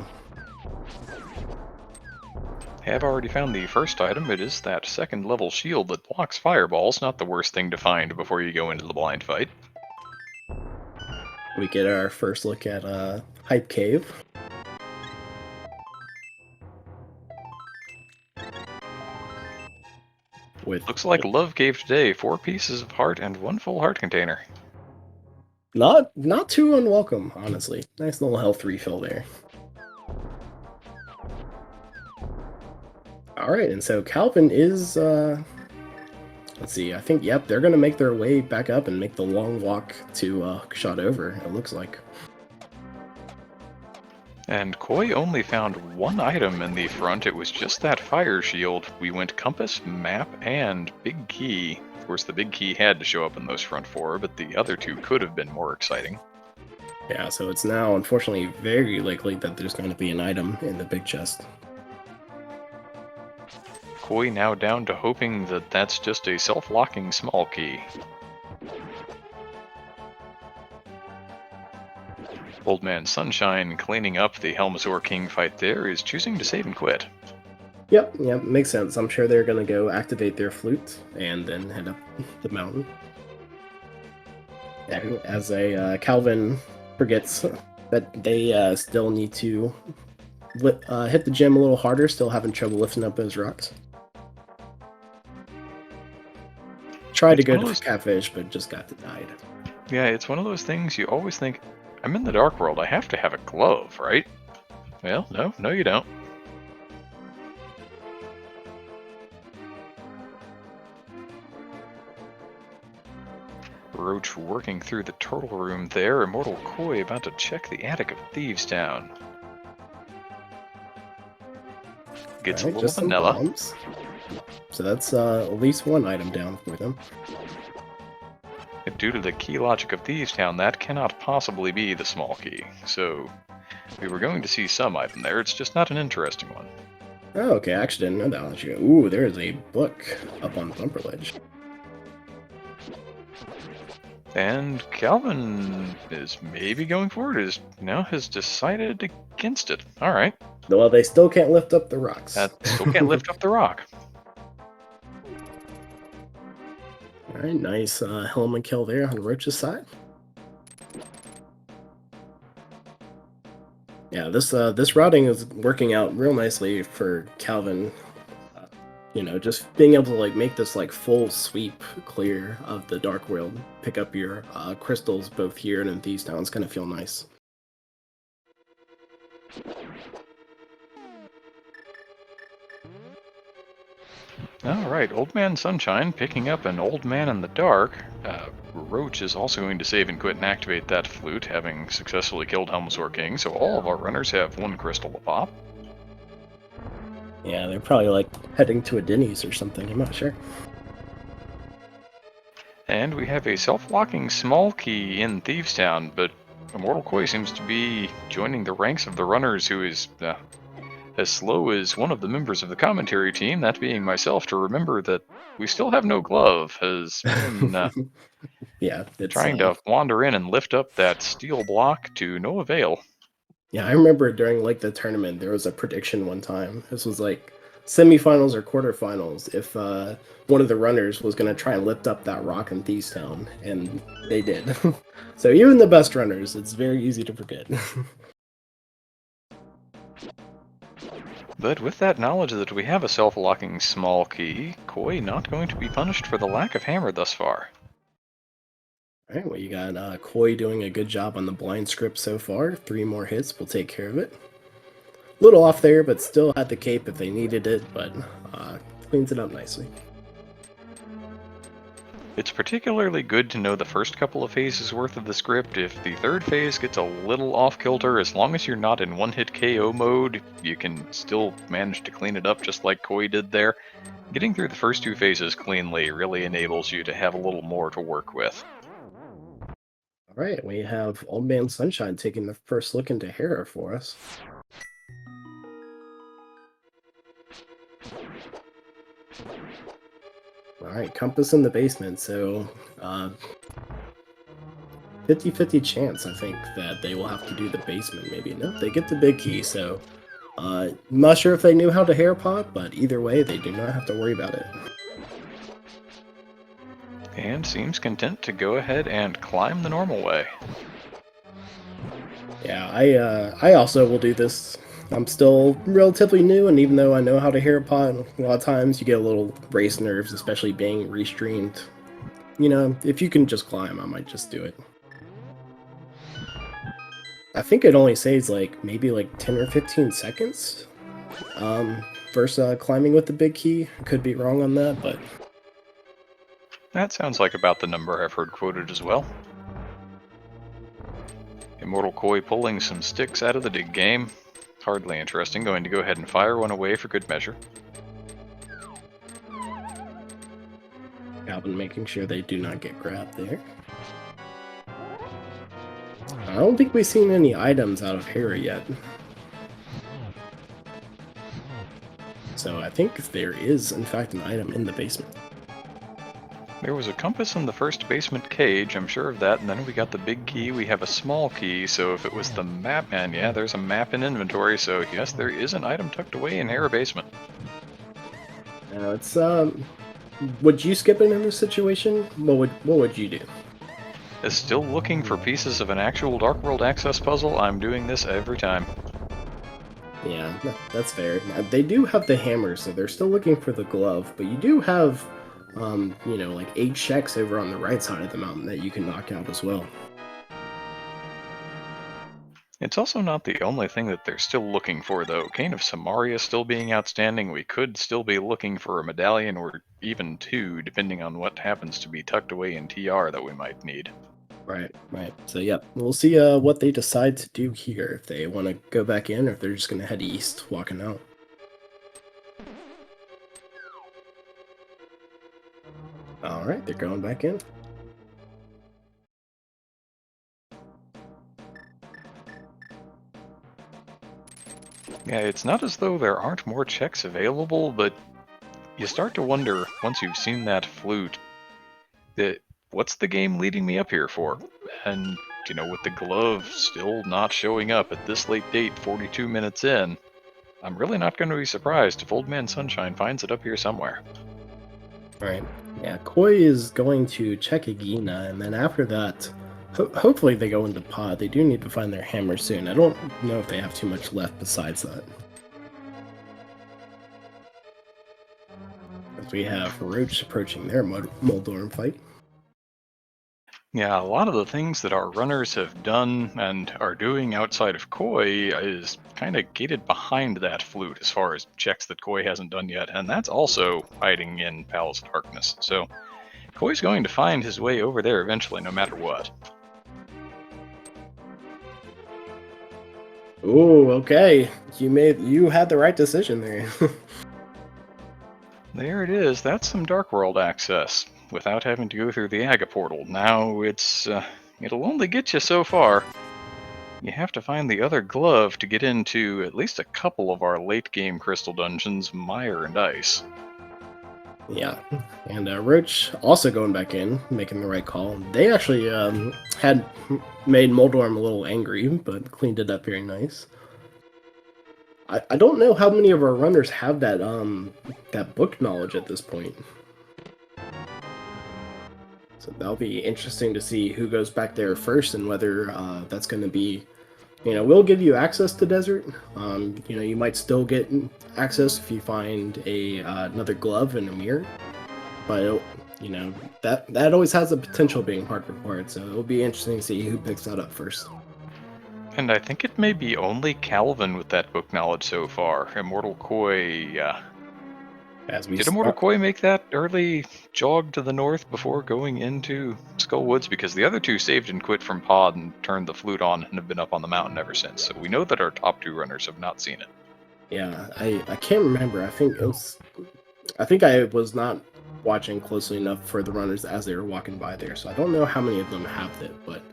Have already found the first item. It is that second level shield that blocks fireballs. Not the worst thing to find before you go into the blind fight. We get our first look at Hype Cave. Looks like Love Cave today. 4 pieces of heart and 1 full heart container. Not too unwelcome, honestly. Nice little health refill there. Alright, and so Calvin is, let's see, I think, yep, they're going to make their way back up and make the long walk to Shot Over, it looks like. And Koi only found 1 item in the front. It was just that fire shield. We went compass, map, and big key. Of course, the big key had to show up in those front 4, but the other 2 could have been more exciting. Yeah, so it's now, unfortunately, very likely that there's going to be an item in the big chest. Koi now down to hoping that that's just a self-locking small key. Old Man Sunshine, cleaning up the Helmswar King fight there, is choosing to save and quit. Yep, makes sense. I'm sure they're going to go activate their flute and then head up the mountain. As Calvin forgets that they still need to hit the gym a little harder, still having trouble lifting up those rocks. Tried to go to Catfish, but just got denied. Yeah, it's one of those things you always think, I'm in the Dark World, I have to have a glove, right? Well, no you don't. Roach working through the turtle room there, Immortal Koi about to check the attic of Thieves Town. Gets a little vanilla. Bombs. So that's at least 1 item down for them. Due to the key logic of Thieves Town, that cannot possibly be the small key. So we were going to see some item there, it's just not an interesting one. Oh, okay, I actually didn't know that. Ooh, there's a book up on the bumper ledge. And Calvin is maybe going for it, has decided against it. Alright. Well, they still can't lift up the rocks. Still can't lift up the rock. Alright, nice helmet kill there on Roach's side. Yeah, this routing is working out real nicely for Calvin. Just being able to make this full sweep clear of the Dark World, pick up your crystals both here and in Thieves Town. It's gonna feel nice. Alright, Old Man Sunshine picking up an Old Man in the Dark. Roach is also going to save and quit and activate that flute, having successfully killed Helmswar King, so all of our runners have 1 crystal to pop. Yeah, they're probably heading to a Denny's or something, I'm not sure. And we have a self-locking small key in Thieves Town, but Immortal Koi seems to be joining the ranks of the runners who is as slow as one of the members of the commentary team, that being myself, to remember that we still have no glove, has been Yeah, it's trying to wander in and lift up that steel block to no avail. yeah, I remember during like the tournament there was a prediction one time. This was like semifinals or quarterfinals if one of the runners was going to try and lift up that rock in Thieves Town, and they did. So even the best runners, it's very easy to forget. But with that knowledge that we have a self-locking small key, Koi not going to be punished for the lack of hammer thus far. All right, well, you got Koi doing a good job on the blind script so far. 3 more hits will take care of it. Little off there, but still had the cape if they needed it, but cleans it up nicely. It's particularly good to know the first couple of phases worth of the script. If the third phase gets a little off-kilter, as long as you're not in one-hit KO mode, you can still manage to clean it up just like Koi did there. Getting through the first 2 phases cleanly really enables you to have a little more to work with. All right, we have Old Man Sunshine taking the first look into Hera for us. All right, Compass in the basement, so 50-50 chance, I think, that they will have to do the basement, maybe. No, they get the big key, so I'm not sure if they knew how to hair pot, but either way, they do not have to worry about it. And seems content to go ahead and climb the normal way. Yeah, I also will do this. I'm still relatively new, and even though I know how to hair pot, a lot of times you get a little race nerves, especially being restreamed. You know, if you can just climb, I might just do it. I think it only saves like maybe like 10 or 15 seconds versus climbing with the big key. I could be wrong on that, but That sounds like about the number I've heard quoted as well. Immortal Koi pulling some sticks out of the dig game. Hardly interesting. Going to go ahead and fire one away for good measure. Calvin making sure they do not get grabbed there. I don't think we've seen any items out of Hera yet. So I think there is, in fact, an item in the basement. There was a compass in the first basement cage, I'm sure of that, and then we got the big key, we have a small key, so if it was the map, and yeah, there's a map in inventory, so yes, there is an item tucked away in Hera basement. Now it's would you skip it in this situation? What would you do? Is still looking for pieces of an actual Dark World access puzzle, I'm doing this every time. Yeah, that's fair. They do have the hammer, so they're still looking for the glove, but you do have you know, like 8 checks over on the right side of the mountain that you can knock out as well. It's also not the only thing that they're still looking for, though. Cane of Samaria still being outstanding, we could still be looking for a medallion or even 2, depending on what happens to be tucked away in TR that we might need. Right, right. So, yep, we'll see what they decide to do here. If they want to go back in, or if they're just going to head east, walking out. All right, they're going back in. Yeah, it's not as though there aren't more checks available, but you start to wonder, once you've seen that flute, that what's the game leading me up here for? And, you know, with the glove still not showing up at this late date, 42 minutes in, I'm really not going to be surprised if Old Man Sunshine finds it up here somewhere. All right. Yeah, Koi is going to check Agina, and then after that, hopefully they go into pod. They do need to find their hammer soon. I don't know if they have too much left besides that. As we have Roach approaching their Moldorm fight. Yeah, a lot of the things that our runners have done and are doing outside of Koi is kind of gated behind that flute as far as checks that Koi hasn't done yet, and that's also hiding in Palace of Darkness. So Koi's going to find his way over there eventually, no matter what. Oh, okay. You had the right decision there. There it is. That's some Dark World access without having to go through the Aga portal. Now it'll only get you so far. You have to find the other glove to get into at least a couple of our late game crystal dungeons, Mire and Ice. Yeah, and Roach also going back in, making the right call. They actually had made Moldorm a little angry, but cleaned it up very nice. I don't know how many of our runners have that book knowledge at this point. So that'll be interesting to see who goes back there first and whether that's going to be, we'll give you access to desert. You might still get access if you find another glove and a mirror, but that always has the potential of being hard required. So it'll be interesting to see who picks that up first. And I think it may be only Calvin with that book knowledge so far. Immortal Koi, did Immortal Koi make that early jog to the north before going into Skull Woods? Because the other two saved and quit from Pod and turned the flute on and have been up on the mountain ever since. So we know that our top two runners have not seen it. Yeah, I can't remember. I think I was not watching closely enough for the runners as they were walking by there, so I don't know how many of them have it, but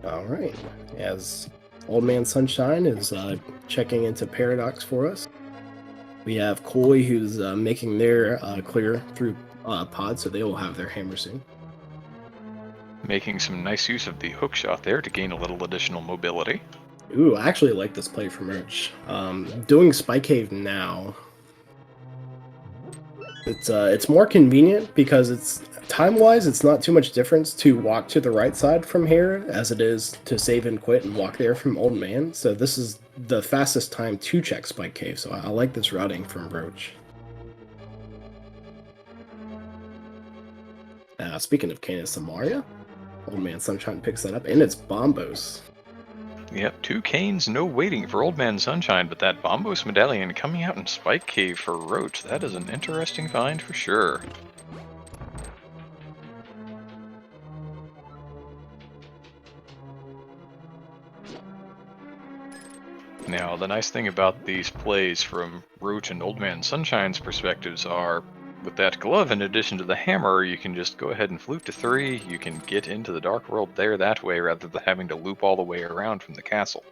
all right. As Old Man Sunshine is checking into Paradox for us, we have Koi who's making their clear through Pod, so they will have their hammer soon. Making some nice use of the hook shot there to gain a little additional mobility. Ooh, I actually like this play from Roach. Doing Spike Cave now, it's more convenient because it's time-wise, it's not too much difference to walk to the right side from here as it is to save and quit and walk there from Old Man. So this is the fastest time to check Spike Cave. So I like this routing from Roach. Speaking of Canis Samaria, Old Man Sunshine picks that up, and it's Bombos. Yep, 2 canes, no waiting for Old Man Sunshine, but that Bombos medallion coming out in Spike Cave for Roach, that is an interesting find for sure. Now, the nice thing about these plays from Roach and Old Man Sunshine's perspectives are, with that glove in addition to the hammer, you can just go ahead and flute to 3, you can get into the Dark World there that way rather than having to loop all the way around from the castle.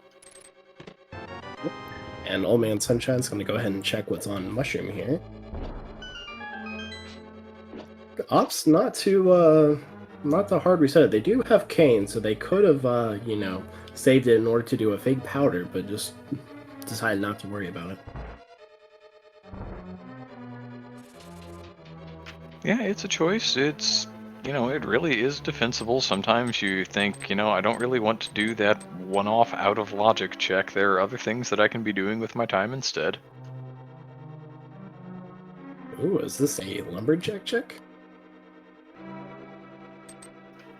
And Old Man Sunshine's going to go ahead and check what's on Mushroom here. Ops not too hard reset. They do have Cane, so they could have saved it in order to do a fake powder, but just decided not to worry about it. Yeah, it's a choice. It's, it really is defensible. Sometimes you think, I don't really want to do that one-off out-of-logic check. There are other things that I can be doing with my time instead. Ooh, is this a lumberjack check?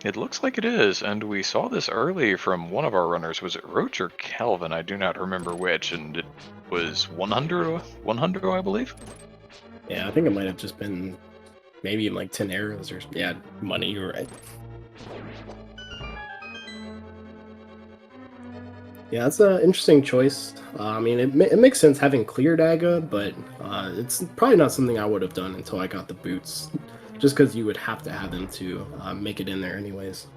It looks like it is, and we saw this early from one of our runners. Was it Roach or Calvin? I do not remember which, and it was 100, I believe? Yeah, I think it might have just been maybe like 10 arrows or, yeah, money, you're right. Yeah, that's an interesting choice. I mean, it makes sense having cleared Aga, but it's probably not something I would have done until I got the boots. Just because you would have to have them to make it in there anyways.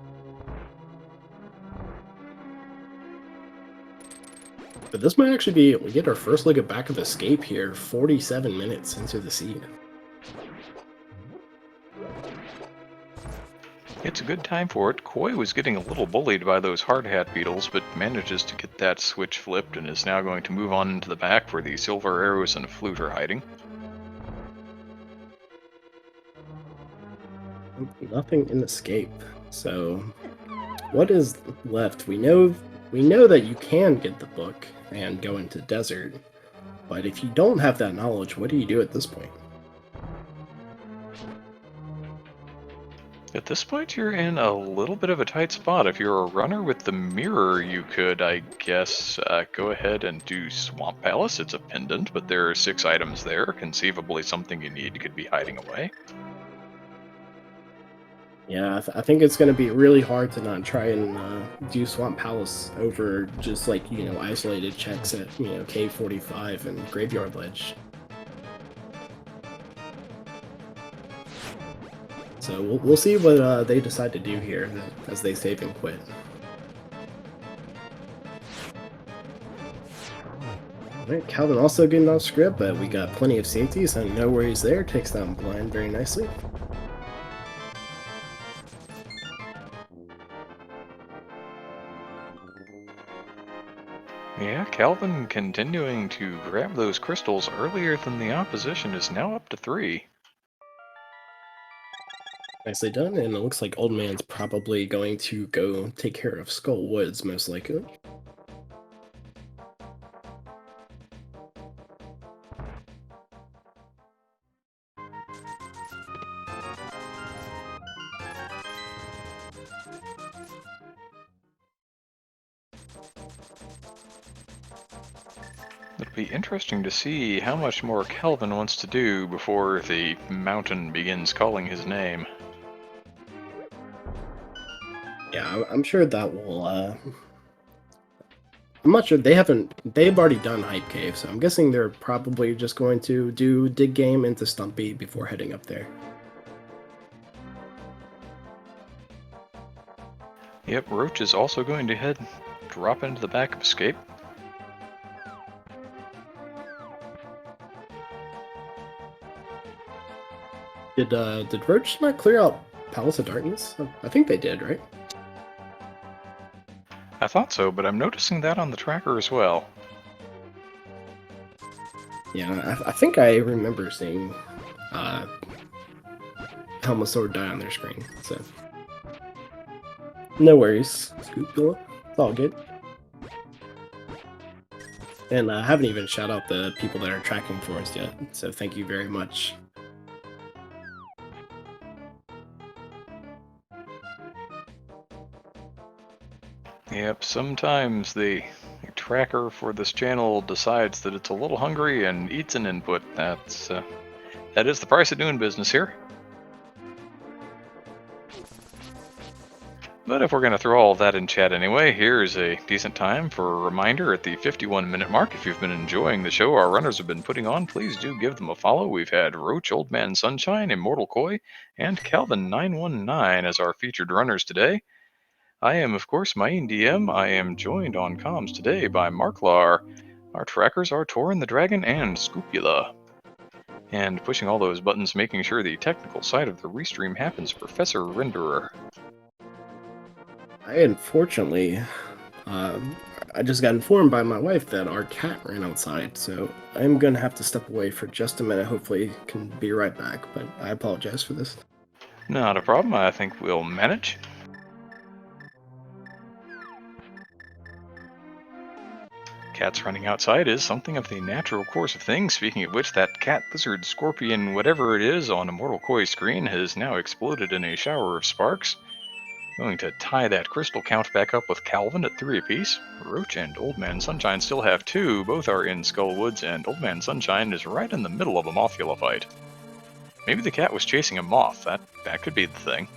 But this might actually be, we get our first look at Back of Escape here, 47 minutes into the seed. It's a good time for it. Koi was getting a little bullied by those hard hat beetles, but manages to get that switch flipped and is now going to move on into the back where the silver arrows and flute are hiding. Nothing in Escape. So, what is left? We know that you can get the book and go into Desert, but if you don't have that knowledge, what do you do at this point? At this point, you're in a little bit of a tight spot. If you're a runner with the mirror, you could, I guess, go ahead and do Swamp Palace. It's a pendant, but there are 6 items there. Conceivably, something you need could be hiding away. Yeah, I think it's going to be really hard to not try and do Swamp Palace over just like, isolated checks at, K45 and Graveyard Ledge. So we'll see what they decide to do here as they save and quit. Alright, Calvin also getting off script, but we got plenty of safety, so no worries there. Takes down blind very nicely. Yeah, Calvin continuing to grab those crystals earlier than the opposition is now up to 3. Nicely done, and it looks like Old Man's probably going to go take care of Skull Woods, most likely. It'll be interesting to see how much more Calvin wants to do before the mountain begins calling his name. Yeah, I'm sure that will. I'm not sure they haven't. They've already done Hype Cave, so I'm guessing they're probably just going to do Dig Game into Stumpy before heading up there. Yep, Roach is also going to drop into the back of Escape. Did Roach not clear out Palace of Darkness? I think they did, right? I thought so, but I'm noticing that on the tracker as well. Yeah, I think I remember seeing Helma Sword die on their screen, so no worries, Scoopula. It's all good. And I haven't even shout out the people that are tracking for us yet, so thank you very much. Yep, sometimes the tracker for this channel decides that it's a little hungry and eats an input. That is the price of doing business here. But if we're going to throw all of that in chat anyway, here's a decent time for a reminder at the 51-minute mark. If you've been enjoying the show our runners have been putting on, please do give them a follow. We've had Roach, Old Man Sunshine, Immortal Koi, and Calvin919 as our featured runners today. I am, of course, Main DM. I am joined on comms today by Marklar. Our trackers are Torin the Dragon and Scoopula. And pushing all those buttons, making sure the technical side of the restream happens, Professor Renderer. I unfortunately, I just got informed by my wife that our cat ran outside, so I'm gonna have to step away for just a minute. Hopefully, can be right back, but I apologize for this. Not a problem. I think we'll manage. Cats running outside is something of the natural course of things. Speaking of which, that cat, lizard, scorpion, whatever it is on Immortal Koi's screen has now exploded in a shower of sparks. Going to tie that crystal count back up with Calvin at 3 apiece. Roach and Old Man Sunshine still have 2. Both are in Skull Woods, and Old Man Sunshine is right in the middle of a Mothula fight. Maybe the cat was chasing a moth. That could be the thing.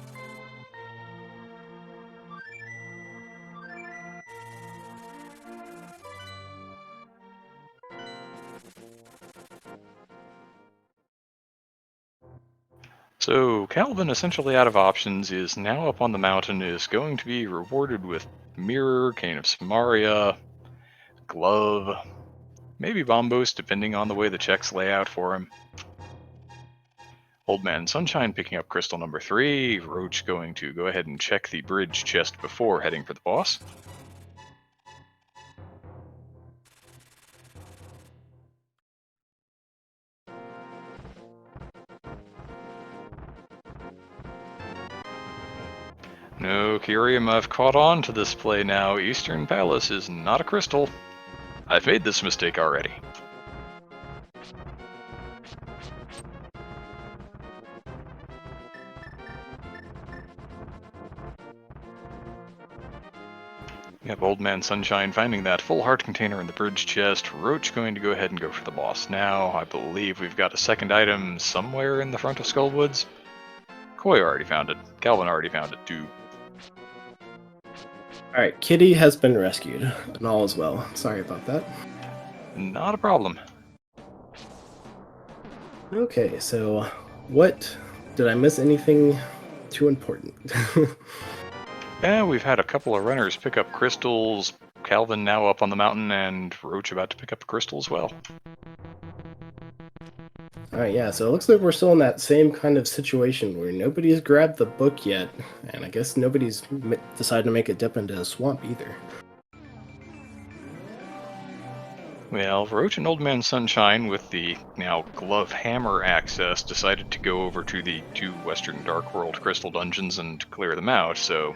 So Calvin, essentially out of options, is now up on the mountain, is going to be rewarded with Mirror, Cane of Samaria, Glove, maybe Bombos, depending on the way the checks lay out for him. Old Man Sunshine picking up crystal number 3, Roach going to go ahead and check the bridge chest before heading for the boss. No, Kyrium, I've caught on to this play now. Eastern Palace is not a crystal. I've made this mistake already. Yep, Old Man Sunshine finding that full heart container in the bridge chest. Roach going to go ahead and go for the boss now. I believe we've got a second item somewhere in the front of Skullwoods. Koi already found it. Calvin already found it too. Alright, Kitty has been rescued, and all is well. Sorry about that. Not a problem. Okay, so what... Did I miss anything too important. Yeah, we've had a couple of runners pick up crystals. Calvin now up on the mountain, and Roach about to pick up a crystal as well. Alright, yeah, so it looks like we're still in that same kind of situation where nobody's grabbed the book yet, and I guess nobody's decided to make a dip into a swamp either. Well, Roach and Old Man Sunshine, with the now glove hammer access, decided to go over to the two Western Dark World crystal dungeons and clear them out, so,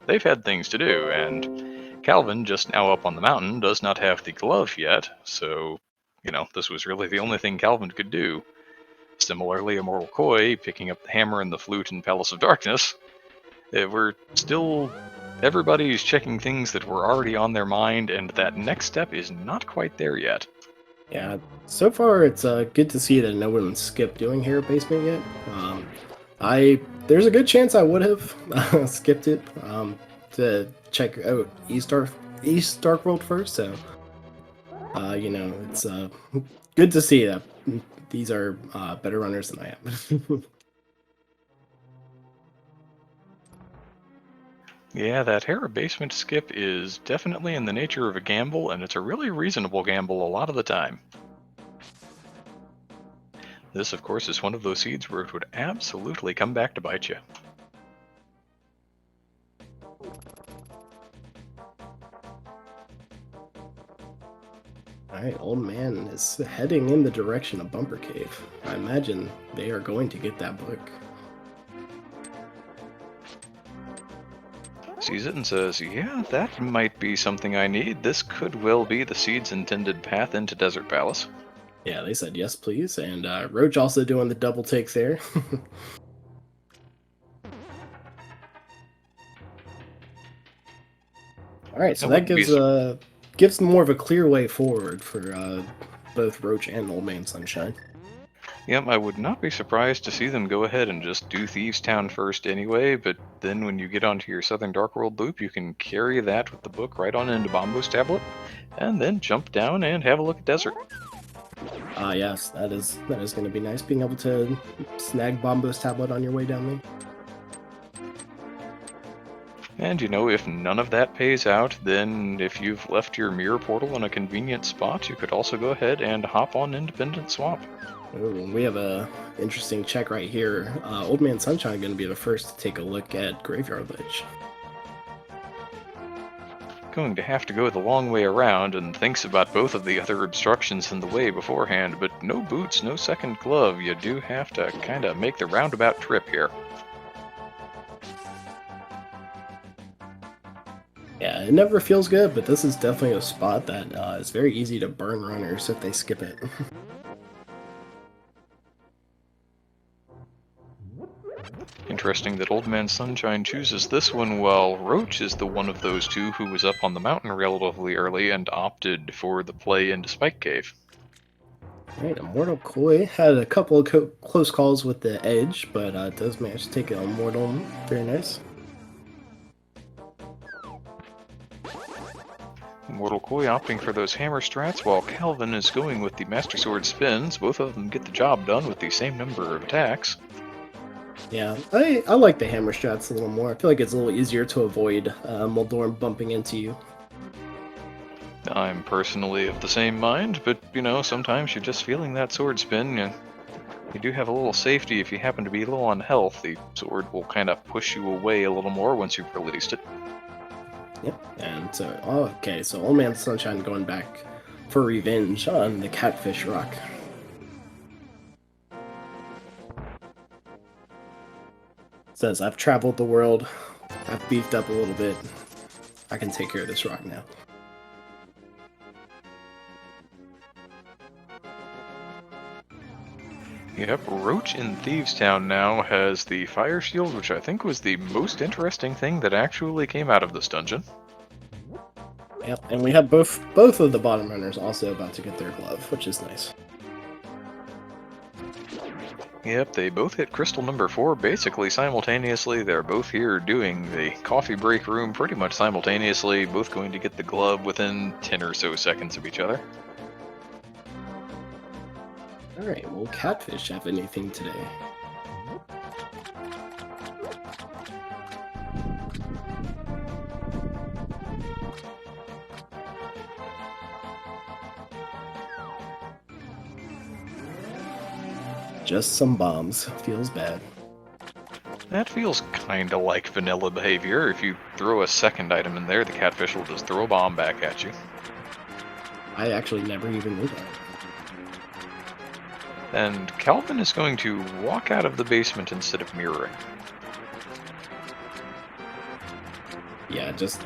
they've had things to do, and Calvin, just now up on the mountain, does not have the glove yet, so, this was really the only thing Calvin could do. Similarly, Immortal Koi, picking up the hammer and the flute in Palace of Darkness, we're still... Everybody's checking things that were already on their mind, and that next step is not quite there yet. Yeah, so far it's good to see that no one skipped doing Hero Basement yet. There's a good chance I would have skipped it to check out East Dark World first. So, it's good to see that these are better runners than I am. Yeah, that Hera basement skip is definitely in the nature of a gamble, and it's a really reasonable gamble a lot of the time. This, of course, is one of those seeds where it would absolutely come back to bite you. Alright, Old Man is heading in the direction of Bumper Cave. I imagine they are going to get that book. Sees it and says, yeah, that might be something I need. This could well be the seed's intended path into Desert Palace. Yeah, they said yes, please. And Roach also doing the double take there. Alright, so that gives more of a clear way forward for both Roach and Old Man Sunshine. Yep, I would not be surprised to see them go ahead and just do Thieves Town first anyway, but then when you get onto your Southern Dark World loop, you can carry that with the book right on into Bombo's tablet, and then jump down and have a look at Desert. Yes, that is going to be nice, being able to snag Bombo's tablet on your way down there. And if none of that pays out, then if you've left your mirror portal in a convenient spot, you could also go ahead and hop on Independent Swamp. Ooh, we have a interesting check right here. Old Man Sunshine going to be the first to take a look at Graveyard Ledge. Going to have to go the long way around, and thinks about both of the other obstructions in the way beforehand, but no boots, no second glove. You do have to kind of make the roundabout trip here. Yeah, it never feels good, but this is definitely a spot that is very easy to burn runners if they skip it. Interesting that Old Man Sunshine chooses this one while Roach is the one of those two who was up on the mountain relatively early and opted for the play into Spike Cave. Alright, Immortal Koi had a couple of close calls with the edge, but does manage to take it on Immortal. Very nice. Immortal Koi opting for those hammer strats while Calvin is going with the Master Sword spins. Both of them get the job done with the same number of attacks. Yeah, I like the hammer strats a little more. I feel like it's a little easier to avoid Moldorm bumping into you. I'm personally of the same mind, but, sometimes you're just feeling that sword spin. You do have a little safety if you happen to be low on health. The sword will kind of push you away a little more once you've released it. Yep, and so, okay, so Old Man Sunshine going back for revenge on the Catfish Rock. Says, I've traveled the world, I've beefed up a little bit, I can take care of this rock now. Yep, Roach in Thieves Town now has the Fire Shield, which I think was the most interesting thing that actually came out of this dungeon. Yep, and we have both of the bottom runners also about to get their glove, which is nice. Yep, they both hit crystal number 4 basically simultaneously. They're both here doing the coffee break room pretty much simultaneously, both going to get the glove within 10 or so seconds of each other. Alright, will Catfish have anything today? Just some bombs. Feels bad. That feels kinda like vanilla behavior. If you throw a second item in there, the catfish will just throw a bomb back at you. I actually never even knew that. And Calvin is going to walk out of the basement instead of mirroring. Yeah, just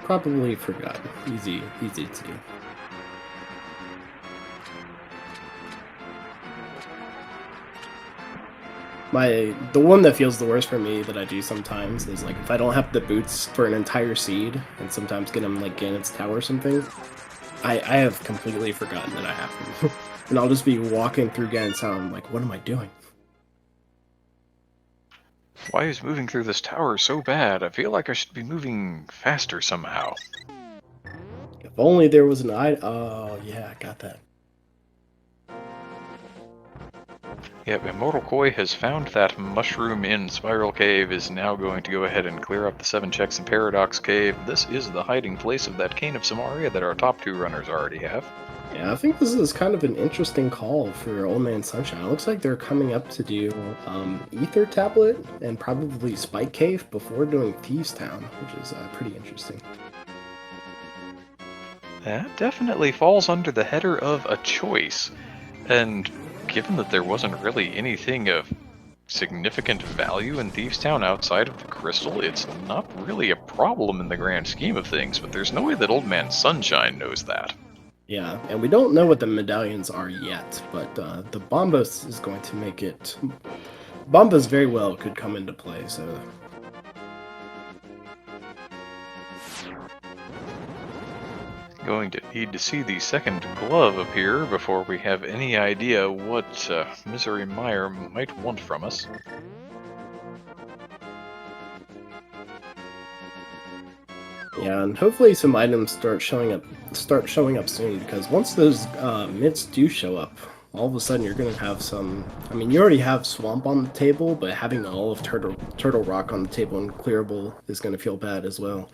probably forgot. Easy to do. The one that feels the worst for me that I do sometimes is like if I don't have the boots for an entire seed and sometimes get them like Ganon's Tower or something, I have completely forgotten that I have them. And I'll just be walking through Ganon's Tower and I'm like, what am I doing? Why is moving through this tower so bad? I feel like I should be moving faster somehow. If only there was an oh yeah, I got that. Yep, Immortal Koi has found that mushroom in Spiral Cave, is now going to go ahead and clear up the 7 checks in Paradox Cave. This is the hiding place of that Cane of Samaria that our top 2 runners already have. Yeah, I think this is kind of an interesting call for Old Man Sunshine. It looks like they're coming up to do Ether Tablet and probably Spike Cave before doing Thieves Town, which is pretty interesting. That definitely falls under the header of a choice, and given that there wasn't really anything of significant value in Thieves Town outside of the crystal, it's not really a problem in the grand scheme of things, but there's no way that Old Man Sunshine knows that. Yeah, and we don't know what the medallions are yet, but the Bombas is going to make it... Bombas very well could come into play, so... Going to need to see the second glove appear before we have any idea what Misery Meyer might want from us. Yeah, and hopefully some items start showing up soon, because once those mitts do show up, all of a sudden you're gonna have some. I mean, you already have Swamp on the table, but having all of Turtle Rock on the table and clearable is gonna feel bad as well.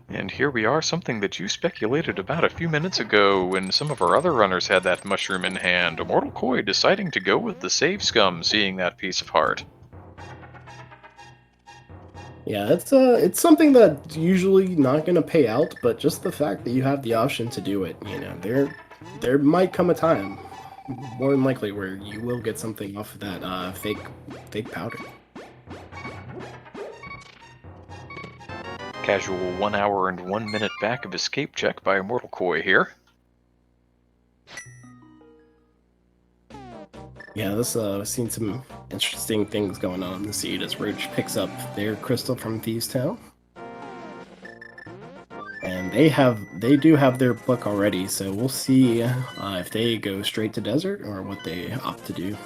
And here we are, something that you speculated about a few minutes ago when some of our other runners had that mushroom in hand. Immortal Koi deciding to go with the save scum, seeing that piece of heart. Yeah, it's something that's usually not gonna pay out, but just the fact that you have the option to do it, you know, there might come a time, more than likely, where you will get something off of that fake powder. Casual 1 hour and 1 minute back of escape check by Immortal Koi here. Yeah, this seen some interesting things going on in the seed as Roach picks up their crystal from Thieves Town. And they do have their book already, so we'll see if they go straight to desert or what they opt to do.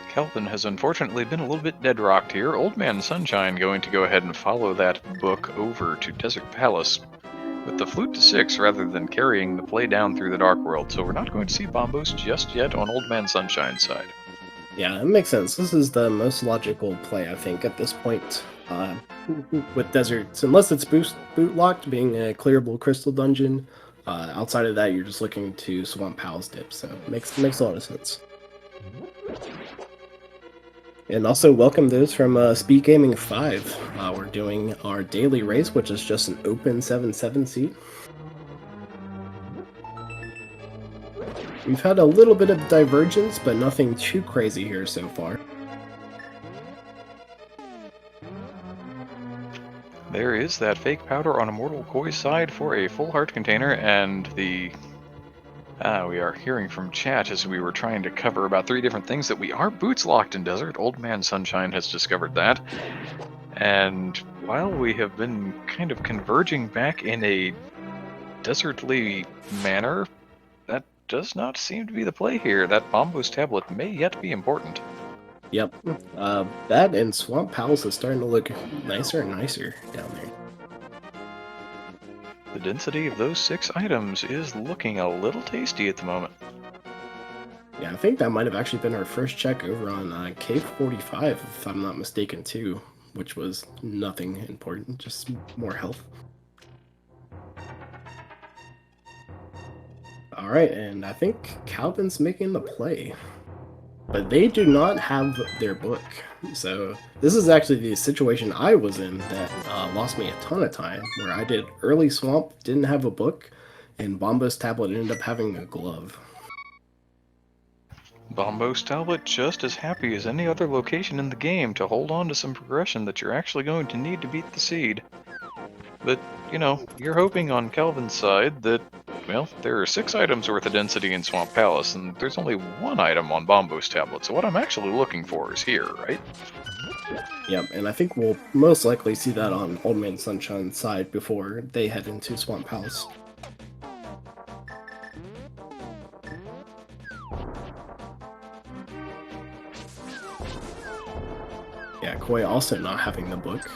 Kelvin has unfortunately been a little bit dead-rocked here. Old Man Sunshine going to go ahead and follow that book over to Desert Palace with the flute to 6 rather than carrying the play down through the Dark World, so we're not going to see Bombos just yet on Old Man Sunshine's side. Yeah, it makes sense. This is the most logical play, I think, at this point. With deserts, unless it's boot locked, being a clearable crystal dungeon. Outside of that, you're just looking to Swamp Palace dip, so it makes a lot of sense. And also welcome those from Speed Gaming 5. We're doing our daily race, which is just an open 7-7 seat. We've had a little bit of divergence, but nothing too crazy here so far. There is that fake powder on Immortal Koi's side for a full heart container, and the... we are hearing from chat as we were trying to cover about 3 different things that we are boots locked in desert. Old Man Sunshine has discovered that. And while we have been kind of converging back in a desertly manner, that does not seem to be the play here. That Bombos tablet may yet be important. Yep. That and Swamp Palace is starting to look nicer and nicer down there. The density of those 6 items is looking a little tasty at the moment. Yeah, I think that might have actually been our first check over on Cave 45, if I'm not mistaken, too, which was nothing important, just more health. All right, and I think Calvin's making the play. But they do not have their book. So this is actually the situation I was in that lost me a ton of time, where I did early Swamp, didn't have a book, and Bombo's tablet ended up having a glove. Bombo's tablet just as happy as any other location in the game to hold on to some progression that you're actually going to need to beat the seed. But, you know, you're hoping on Calvin's side that, well, there are 6 items worth of density in Swamp Palace, and there's only 1 item on Bombo's tablet, so what I'm actually looking for is here, right? Yep, and I think we'll most likely see that on Old Man Sunshine's side before they head into Swamp Palace. Yeah, Koi also not having the book.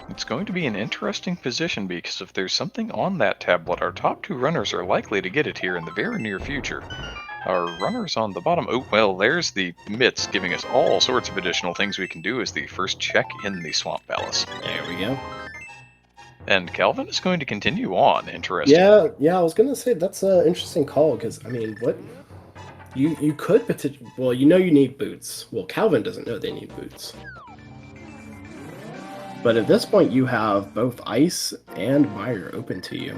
It's going to be an interesting position because if there's something on that tablet, our top 2 runners are likely to get it here in the very near future. Our runners on the bottom, oh well, there's the mitts giving us all sorts of additional things we can do as the first check in the Swamp Palace. There we go. And Calvin is going to continue on, interesting. Yeah, I was gonna say that's an interesting call, because, I mean, what... You could potentially... Well, you know you need boots. Well, Calvin doesn't know they need boots. But at this point, you have both Ice and Mire open to you.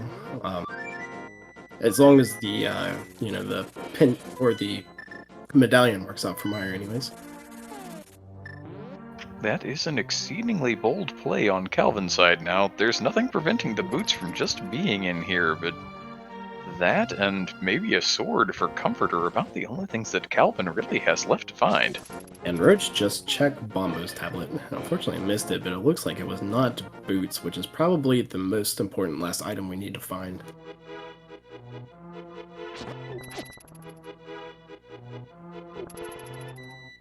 As long as the, you know, the pin or the medallion works out for Mire anyways. That is an exceedingly bold play on Calvin's side now. There's nothing preventing the boots from just being in here, but that and maybe a sword for comfort are about the only things that Calvin really has left to find. And Roach just checked Bombo's tablet. Unfortunately, I missed it, but it looks like it was not boots, which is probably the most important last item we need to find.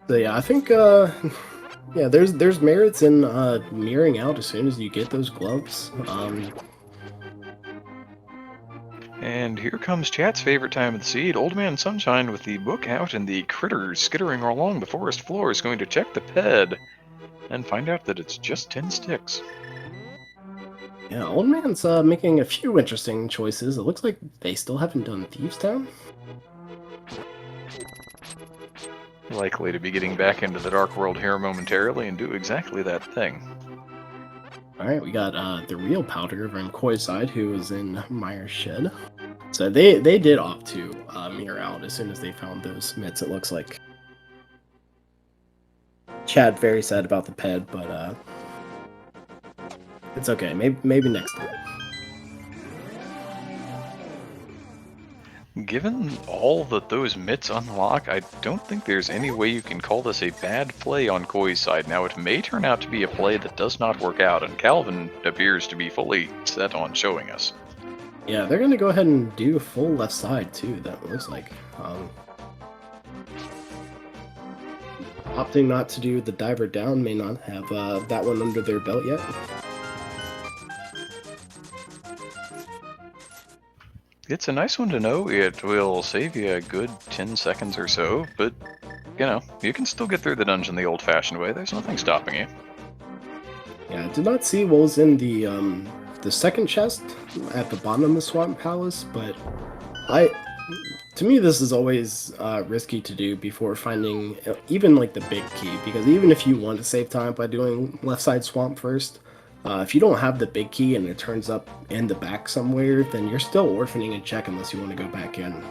So yeah, I think yeah, there's merits in mirroring out as soon as you get those gloves. And here comes chat's favorite time of the seed. Old Man Sunshine with the book out and the critters skittering along the forest floor is going to check the ped and find out that it's just 10 sticks. Yeah, Old Man's making a few interesting choices. It looks like they still haven't done Thieves Town. Likely to be getting back into the Dark World here momentarily and do exactly that thing. Alright, we got the real Powder from Koi's side, who was in Mire's shed. So they did opt to mirror out as soon as they found those mitts, it looks like. Chad very sad about the ped, but it's okay. Maybe next time. Given all that those mitts unlock, I don't think there's any way you can call this a bad play on Koi's side. Now, it may turn out to be a play that does not work out, and Calvin appears to be fully set on showing us. Yeah, they're gonna go ahead and do full left side too, that looks like. Opting not to do the diver down, may not have that one under their belt yet. It's a nice one to know. It will save you a good 10 seconds or so, but, you know, you can still get through the dungeon the old-fashioned way. There's nothing stopping you. Yeah, I did not see what was in the second chest at the bottom of the Swamp Palace, but to me this is always risky to do before finding even like the big key, because even if you want to save time by doing left side swamp first, if you don't have the big key and it turns up in the back somewhere, then you're still orphaning a check unless you want to go back in.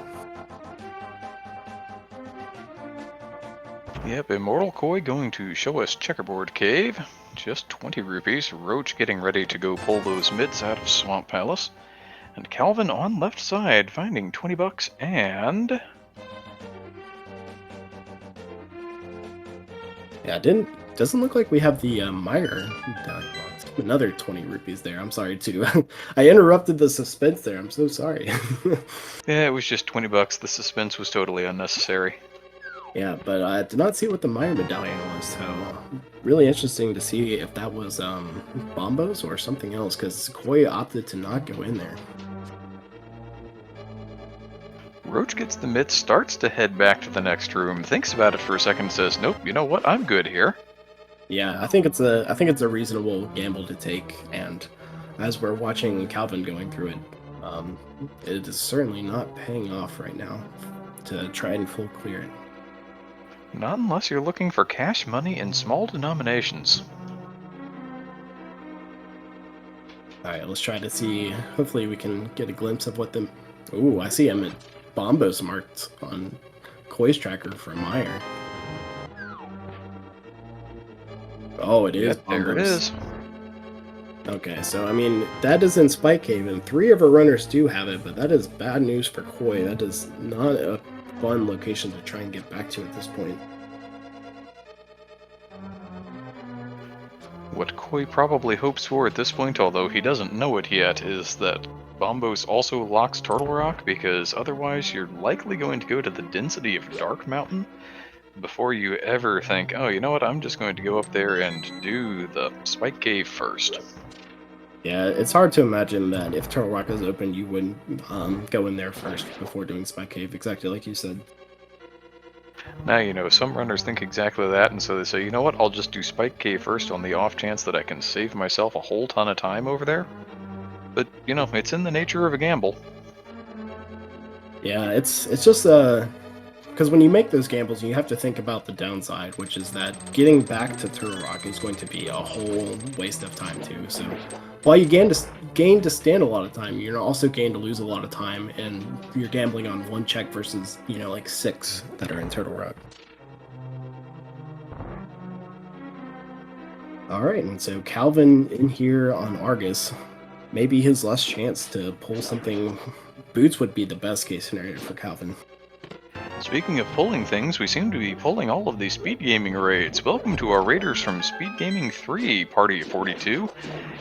Yep, Immortal Koi going to show us Checkerboard Cave. Just 20 rupees. Roach getting ready to go pull those mitts out of Swamp Palace. And Calvin on left side finding 20 bucks and... Yeah, doesn't look like we have the Mire. Another 20 rupees there. I'm sorry too. I interrupted the suspense there. I'm so sorry. Yeah, it was just 20 bucks. The suspense was totally unnecessary. Yeah, but I did not see what the Mire medallion was, so really interesting to see if that was Bombo's or something else, because Koi opted to not go in there. Roach gets the mitts, starts to head back to the next room, thinks about it for a second, says, nope, you know what, I'm good here. Yeah, I think it's a reasonable gamble to take, and as we're watching Calvin going through it, it is certainly not paying off right now to try and full clear it. Not unless you're looking for cash money in small denominations. Alright, let's try to see. Hopefully we can get a glimpse of what the... Ooh, I see him at Bombos marked on Koi's tracker for Meyer. Oh, it is Yep, there it Bombos. is. Okay, so I mean, that is in Spike Cave, and 3 of our runners do have it, but that is bad news for Koi. That is not a fun location to try and get back to at this point. What Koi probably hopes for at this point, although he doesn't know it yet, is that Bombos also locks Turtle Rock, because otherwise you're likely going to go to the density of Dark Mountain before you ever think, oh, you know what, I'm just going to go up there and do the Spike Cave first. Yeah, it's hard to imagine that if Turtle Rock is open, you wouldn't go in there first before doing Spike Cave, exactly like you said. Now, you know, some runners think exactly that, and so they say, you know what, I'll just do Spike Cave first on the off chance that I can save myself a whole ton of time over there. But, you know, it's in the nature of a gamble. Yeah, it's just because when you make those gambles, you have to think about the downside, which is that getting back to Turtle Rock is going to be a whole waste of time too. So while you gain to stand a lot of time, you're also gain to lose a lot of time, and you're gambling on 1 check versus, you know, like 6 that are in Turtle Rock. All right, and so Calvin in here on Argus, maybe his last chance to pull something. Boots would be the best case scenario for Calvin. Speaking of pulling things, we seem to be pulling all of these speed gaming raids. Welcome to our raiders from Speed Gaming 3, Party of 42.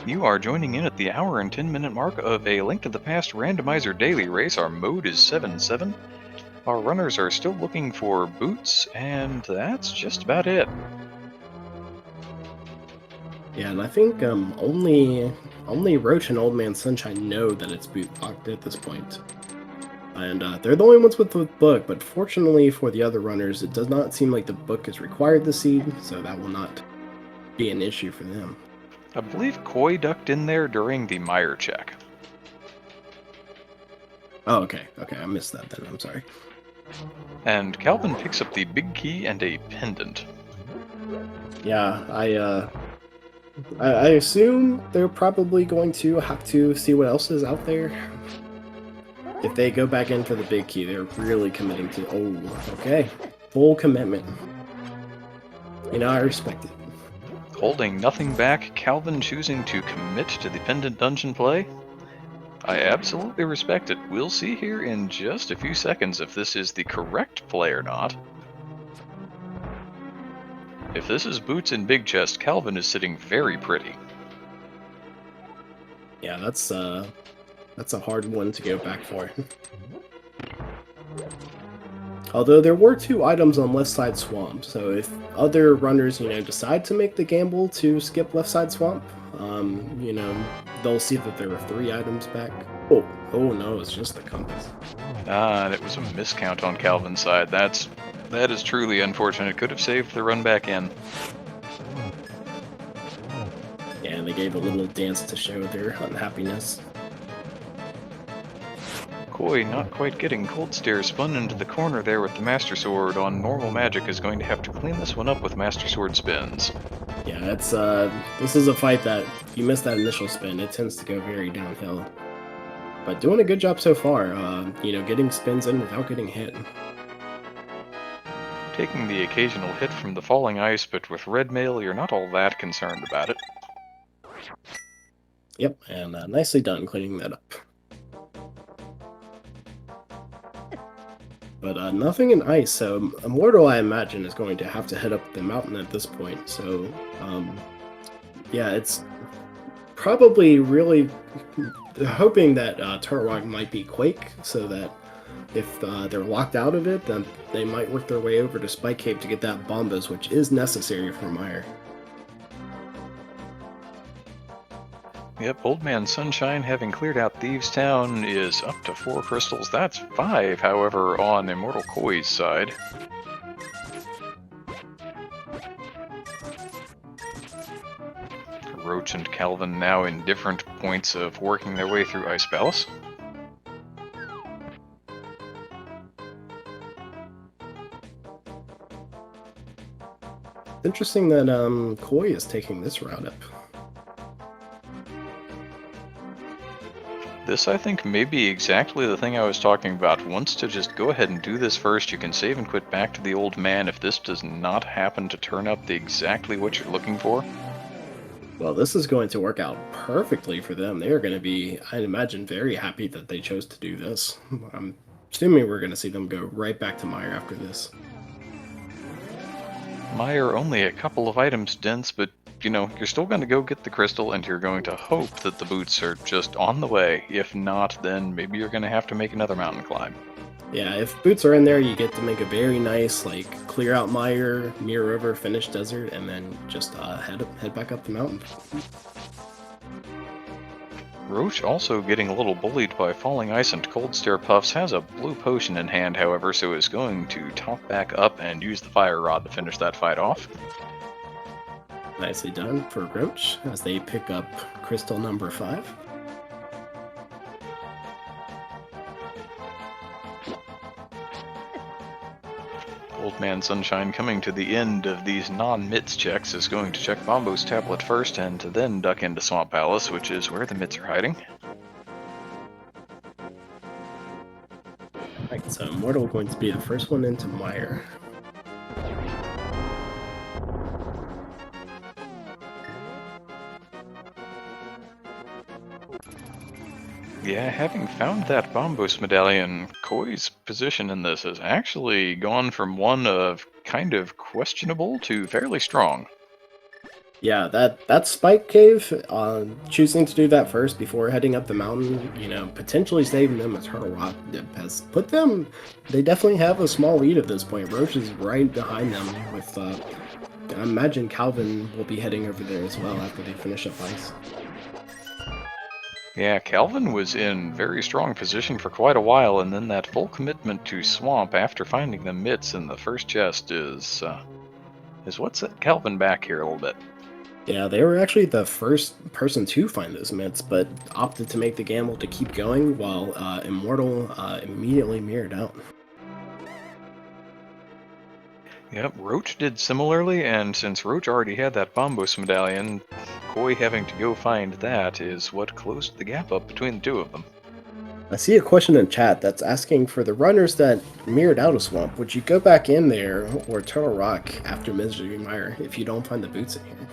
You are joining in at the hour and 10-minute mark of a Link to the Past Randomizer daily race. Our mode is 7-7. Our runners are still looking for boots, and that's just about it. Yeah, and I think only Roach and Old Man Sunshine know that it's boot locked at this point. And they're the only ones with the book, but fortunately for the other runners, it does not seem like the book is required this seed, so that will not be an issue for them. I believe Koi ducked in there during the Meyer check. Oh, okay, I missed that then, I'm sorry. And Calvin picks up the big key and a pendant. Yeah, I assume they're probably going to have to see what else is out there. If they go back in for the big key, they're really committing to... Oh, okay. Full commitment. You know, I respect it. Holding nothing back, Calvin choosing to commit to the pendant dungeon play? I absolutely respect it. We'll see here in just a few seconds if this is the correct play or not. If this is boots in big chest, Calvin is sitting very pretty. Yeah, that's a hard one to go back for. Although there were 2 items on left side swamp, so if other runners, you know, decide to make the gamble to skip left side swamp, you know, they'll see that there were 3 items back. Oh no, it's just the compass. Ah, and it was a miscount on Calvin's side. That is truly unfortunate. Could have saved the run back in. Yeah, and they gave a little dance to show their unhappiness. Koi not quite getting cold stare spun into the corner there with the Master Sword on normal magic is going to have to clean this one up with Master Sword spins. Yeah, it's this is a fight that you miss that initial spin, it tends to go very downhill. But doing a good job so far, you know, getting spins in without getting hit. Taking the occasional hit from the falling ice, but with red mail, you're not all that concerned about it. Yep, and nicely done cleaning that up. But nothing in ice, so Immortal, I imagine, is going to have to head up the mountain at this point. So, yeah, it's probably really hoping that Turtle Rock might be Quake, so that if they're locked out of it, then they might work their way over to Spike Cave to get that Bombas, which is necessary for Meyer. Yep, Old Man Sunshine, having cleared out Thieves' Town, is up to 4 crystals. That's 5, however, on Immortal Koi's side. Roach and Calvin now in different points of working their way through Ice Palace. Interesting that Koi is taking this route up. This, I think, may be exactly the thing I was talking about. Once to just go ahead and do this first, you can save and quit back to the old man if this does not happen to turn up exactly what you're looking for. Well, this is going to work out perfectly for them. They are going to be, I'd imagine, very happy that they chose to do this. I'm assuming we're going to see them go right back to Meyer after this. Meyer only a couple of items dense, but you know, you're still going to go get the crystal and you're going to hope that the boots are just on the way. If not, then maybe you're going to have to make another mountain climb. Yeah, if boots are in there, you get to make a very nice, like, clear out Meyer, mirror over, finish desert, and then just head back up the mountain. Roach, also getting a little bullied by falling ice and cold stare puffs, has a blue potion in hand, however, so is going to top back up and use the fire rod to finish that fight off. Nicely done for Roach as they pick up crystal number 5. Old Man Sunshine, coming to the end of these non-mitts checks, is going to check Bombo's tablet first and to then duck into Swamp Palace, which is where the mitts are hiding. Right, so Immortal going to be the first one into Meyer. Yeah, having found that Bombos medallion, Koi's position in this has actually gone from one of kind of questionable to fairly strong. Yeah, that Spike Cave, choosing to do that first before heading up the mountain, you know, potentially saving them a Turtle Rock has put them, they definitely have a small lead at this point. Roach is right behind them with, I imagine Calvin will be heading over there as well after they finish up ice. Yeah, Calvin was in very strong position for quite a while, and then that full commitment to Swamp after finding the mitts in the first chest is what set Calvin back here a little bit. Yeah, they were actually the first person to find those mitts, but opted to make the gamble to keep going while Immortal immediately mirrored out. Yep, Roach did similarly, and since Roach already had that Bombos medallion, Koi having to go find that is what closed the gap up between the two of them. I see a question in chat that's asking for the runners that mirrored out a swamp, would you go back in there or Turtle Rock after Misery Mire if you don't find the boots in here?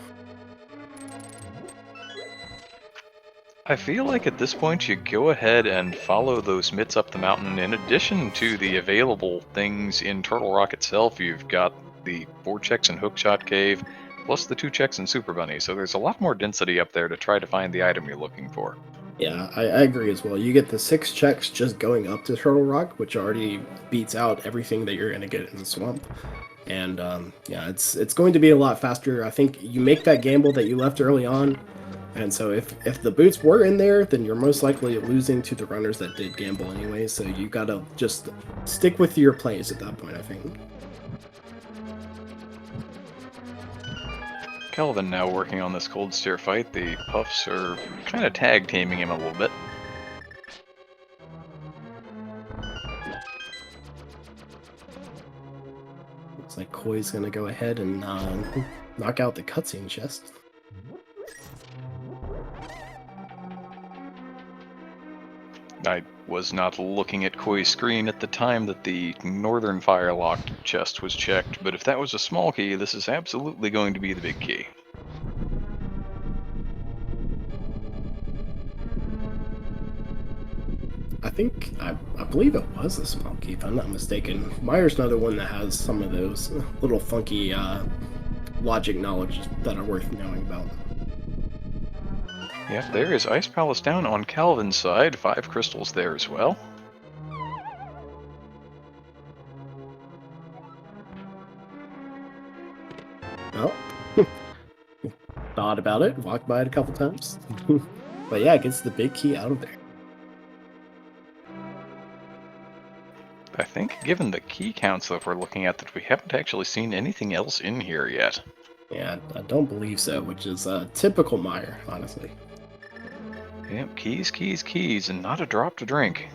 I feel like at this point you go ahead and follow those mitts up the mountain. In addition to the available things in Turtle Rock itself, you've got the 4 checks in Hookshot Cave, plus the 2 checks in Super Bunny, so there's a lot more density up there to try to find the item you're looking for. Yeah, I agree as well. You get the 6 checks just going up to Turtle Rock, which already beats out everything that you're going to get in the swamp. And yeah, it's going to be a lot faster. I think you make that gamble that you left early on, and so if the boots were in there, then you're most likely losing to the runners that did gamble anyway. So you gotta just stick with your plays at that point, I think. Kelvin now working on this cold stare fight. The Puffs are kind of tag teaming him a little bit. Looks like Koi's gonna go ahead and knock out the cutscene chest. I was not looking at Koi's screen at the time that the Northern Firelocked chest was checked, but if that was a small key, this is absolutely going to be the big key. I believe it was a small key, if I'm not mistaken. Meyer's another one that has some of those little funky logic knowledge that are worth knowing about. Yep, there is Ice Palace down on Calvin's side. 5 crystals there as well. Well, thought about it, walked by it a couple times. But yeah, it gets the big key out of there. I think, given the key counts that we're looking at, that we haven't actually seen anything else in here yet. Yeah, I don't believe so, which is typical Meyer, honestly. Yep, keys, keys, keys, and not a drop to drink.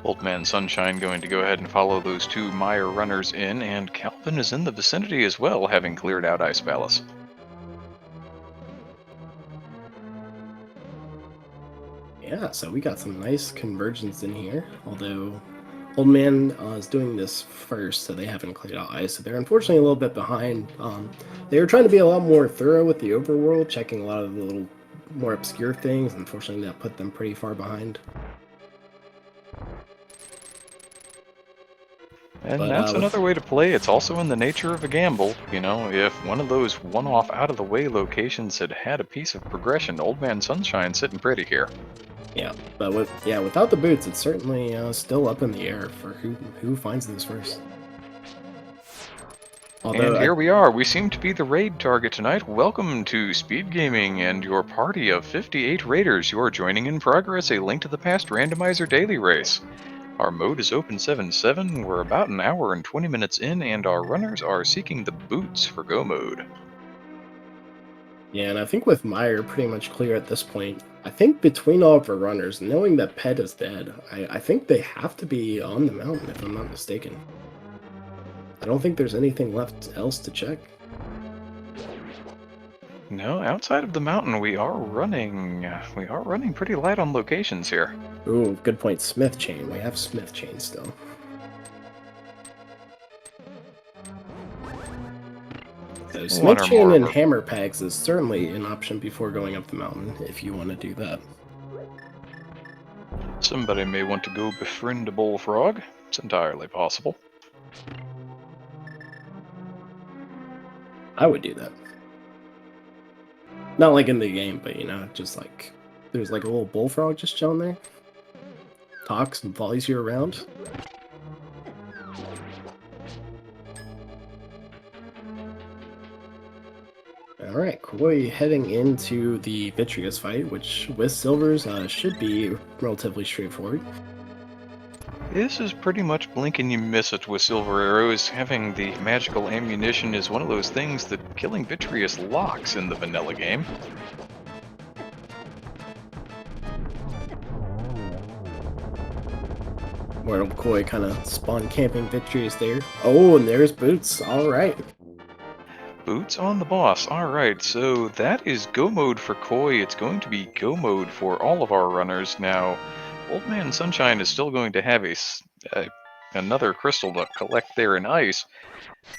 Old Man Sunshine going to go ahead and follow those two Meyer runners in, and Calvin is in the vicinity as well, having cleared out Ice Palace. Yeah, so we got some nice convergence in here, although Old Man is doing this first, so they haven't cleared out ice, so they're unfortunately a little bit behind. They were trying to be a lot more thorough with the overworld, checking a lot of the little more obscure things. Unfortunately, that put them pretty far behind. And But that's with another way to play. It's also in the nature of a gamble. You know, if one of those one-off out-of-the-way locations had had a piece of progression, Old Man Sunshine's sitting pretty here. without the boots, it's certainly still up in the air for who finds this first. And Although here we are. We seem to be the raid target tonight. Welcome to Speed Gaming and your party of 58 raiders. You are joining in progress a Link to the Past Randomizer daily race. Our mode is Open 7-7. We're about an hour and 20 minutes in, and our runners are seeking the boots for Go mode. Yeah, and I think with Meyer pretty much clear at this point, I think between all of our runners, knowing that Pet is dead, I think they have to be on the mountain, if I'm not mistaken. I don't think there's anything left else to check. No, outside of the mountain, we are running pretty light on locations here. Ooh, good point. Smith chain. We have Smith chain still. So One Smith or chain more of and our hammer pegs is certainly an option before going up the mountain if you want to do that. Somebody may want to go befriend a bullfrog. It's entirely possible. I would do that. Not like in the game, but you know, just like there's like a little bullfrog just chilling there. Talks and follows you around. Alright, Koi heading into the Vitreous fight, which with Silvers should be relatively straightforward. This is pretty much blink and you miss it with silver arrows. Having the magical ammunition is one of those things that killing Vitreous locks in the vanilla game. Mortal Koi kind of spawn camping Vitreous there. Oh, and there's Boots. Alright. Boots on the boss. Alright, so that is go mode for Koi. It's going to be go mode for all of our runners. Now, Old Man Sunshine is still going to have another crystal to collect there in ice,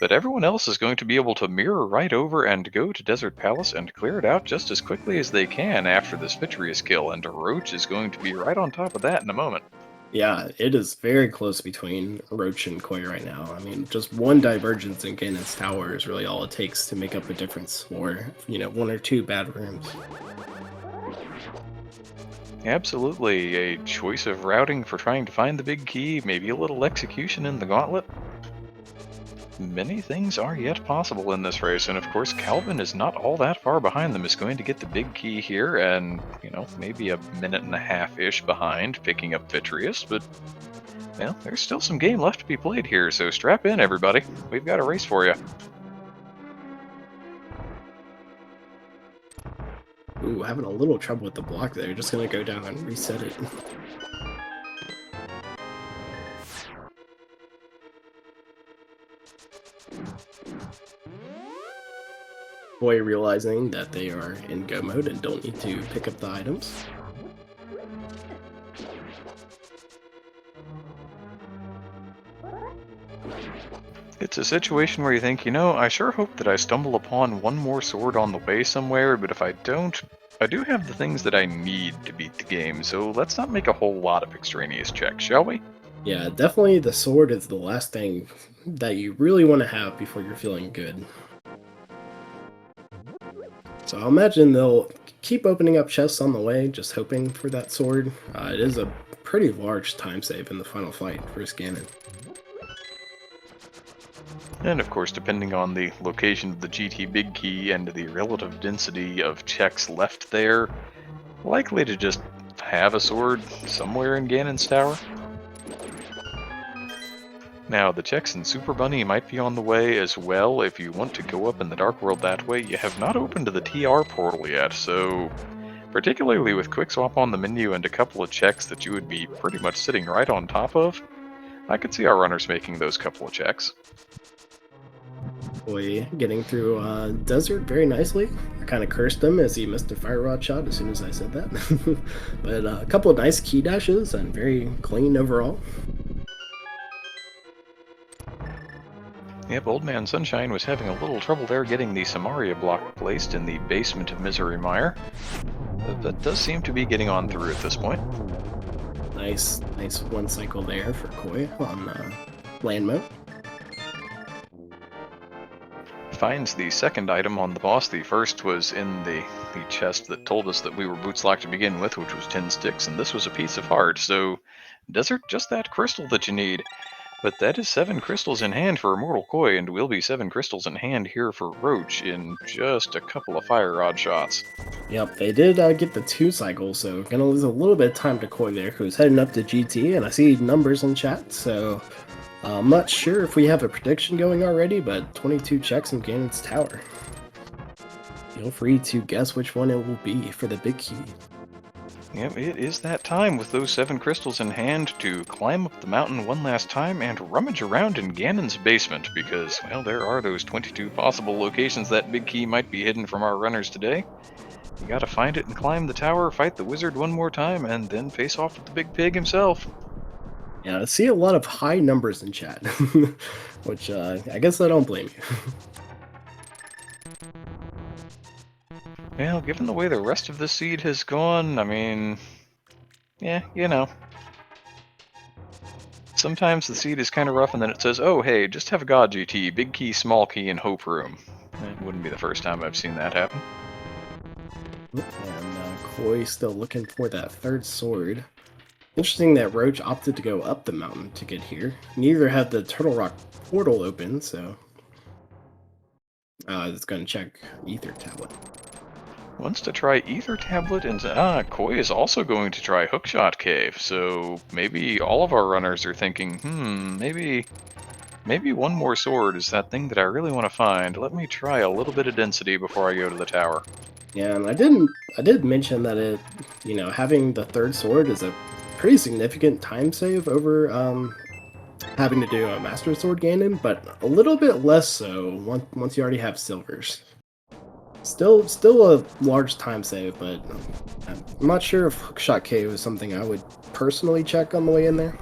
but everyone else is going to be able to mirror right over and go to Desert Palace and clear it out just as quickly as they can after this Vitreous kill, and Roach is going to be right on top of that in a moment. Yeah, it is very close between Roach and Koi right now. I mean, just one divergence in Ganon's tower is really all it takes to make up a difference, or, you know, one or two bad rooms. Absolutely, a choice of routing for trying to find the big key, maybe a little execution in the gauntlet. Many things are yet possible in this race, and of course Calvin is not all that far behind them. Is going to get the big key here, and, you know, maybe a minute and a half-ish behind picking up Vitreous, but, well, there's still some game left to be played here, so strap in, everybody. We've got a race for you. Ooh, having a little trouble with the block there. Just gonna go down and reset it. Boy realizing that they are in go mode and don't need to pick up the items. It's a situation where you think, you know, I sure hope that I stumble upon one more sword on the way somewhere, but if I don't, I do have the things that I need to beat the game, so let's not make a whole lot of extraneous checks, shall we? Yeah, definitely the sword is the last thing that you really want to have before you're feeling good. So I'll imagine they'll keep opening up chests on the way, just hoping for that sword. It is a pretty large time save in the final fight for Ganon. And of course, depending on the location of the GT Big Key and the relative density of checks left there, likely to just have a sword somewhere in Ganon's tower. Now, the checks in Super Bunny might be on the way as well. If you want to go up in the Dark World that way, you have not opened the TR portal yet, so particularly with Quick Swap on the menu and a couple of checks that you would be pretty much sitting right on top of, I could see our runners making those couple of checks. Boy, getting through desert very nicely. I kind of cursed him as he missed a fire rod shot as soon as I said that. But a couple of nice key dashes and very clean overall. Yep, Old Man Sunshine was having a little trouble there getting the Samaria block placed in the basement of Misery Mire. But that does seem to be getting on through at this point. Nice one cycle there for Koi on land mode. Finds the second item on the boss. The first was in the chest that told us that we were boots locked to begin with, which was 10 sticks, and this was a piece of heart. So, Desert, just that crystal that you need. But that is 7 crystals in hand for Immortal Koi, and will be 7 crystals in hand here for Roach in just a couple of fire rod shots. Yep, they did get the 2 cycles, so gonna lose a little bit of time to Koi there, who's heading up to GT, and I see numbers in chat, so I'm not sure if we have a prediction going already, but 22 checks in Ganon's Tower. Feel free to guess which one it will be for the big key. Yep, it is that time with those 7 crystals in hand to climb up the mountain one last time and rummage around in Ganon's basement, because, well, there are those 22 possible locations that big key might be hidden from our runners today. You gotta find it and climb the tower, fight the wizard one more time, and then face off with the big pig himself. Yeah, I see a lot of high numbers in chat, which I guess I don't blame you. Well, given the way the rest of the seed has gone, I mean, yeah, you know. Sometimes the seed is kind of rough and then it says, oh, hey, just have a God GT, big key, small key, and hope room. It wouldn't be the first time I've seen that happen. And Koi still looking for that third sword. Interesting that Roach opted to go up the mountain to get here. Neither had the Turtle Rock portal open, so it's going to check Ether Tablet. Wants to try Ether Tablet, and Koi is also going to try Hookshot Cave, so maybe all of our runners are thinking, maybe one more sword is that thing that I really want to find. Let me try a little bit of density before I go to the tower. Yeah, and I did mention that it, having the third sword is a pretty significant time save over having to do a Master Sword Ganon, but a little bit less so once you already have silvers. Still a large time save, but I'm not sure if Hookshot Cave is something I would personally check on the way in there.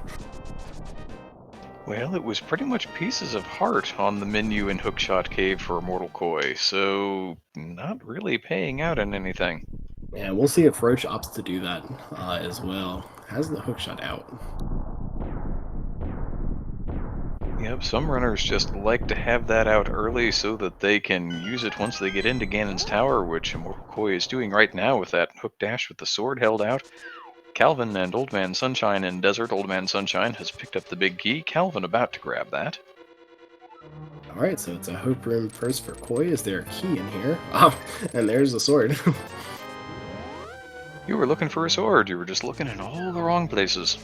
Well, it was pretty much pieces of heart on the menu in Hookshot Cave for Immortal Koi, so not really paying out on anything. Yeah, we'll see if Roach opts to do that as well. Has the hookshot out? Yep, some runners just like to have that out early so that they can use it once they get into Ganon's Tower, which Immortal Koi is doing right now with that hook dash with the sword held out. Calvin and Old Man Sunshine in Desert. Old Man Sunshine has picked up the big key. Calvin about to grab that. Alright, so it's a hope room first for Koi. Is there a key in here? Oh, and there's the sword. You were looking for a sword. You were just looking in all the wrong places.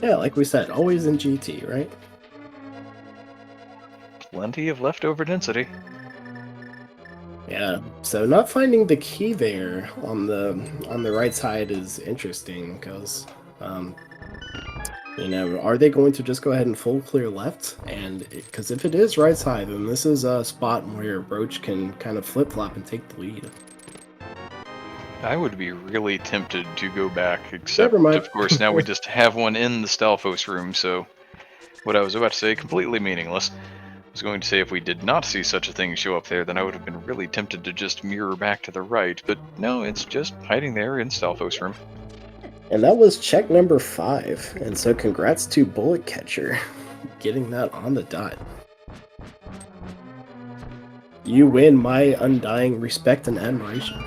Yeah, like we said, always in GT, right? Plenty of leftover density. Yeah, so not finding the key there on the right side is interesting because, are they going to just go ahead and full clear left? And because if it is right side, then this is a spot where Roach can kind of flip flop and take the lead. I would be really tempted to go back, except, Never mind. of course, now we just have one in the Stalfos room, so what I was about to say, completely meaningless. I was going to say if we did not see such a thing show up there, then I would have been really tempted to just mirror back to the right, but no, it's just hiding there in Stalfos room. And that was check number 5, and so congrats to Bullet Catcher, getting that on the dot. You win my undying respect and admiration.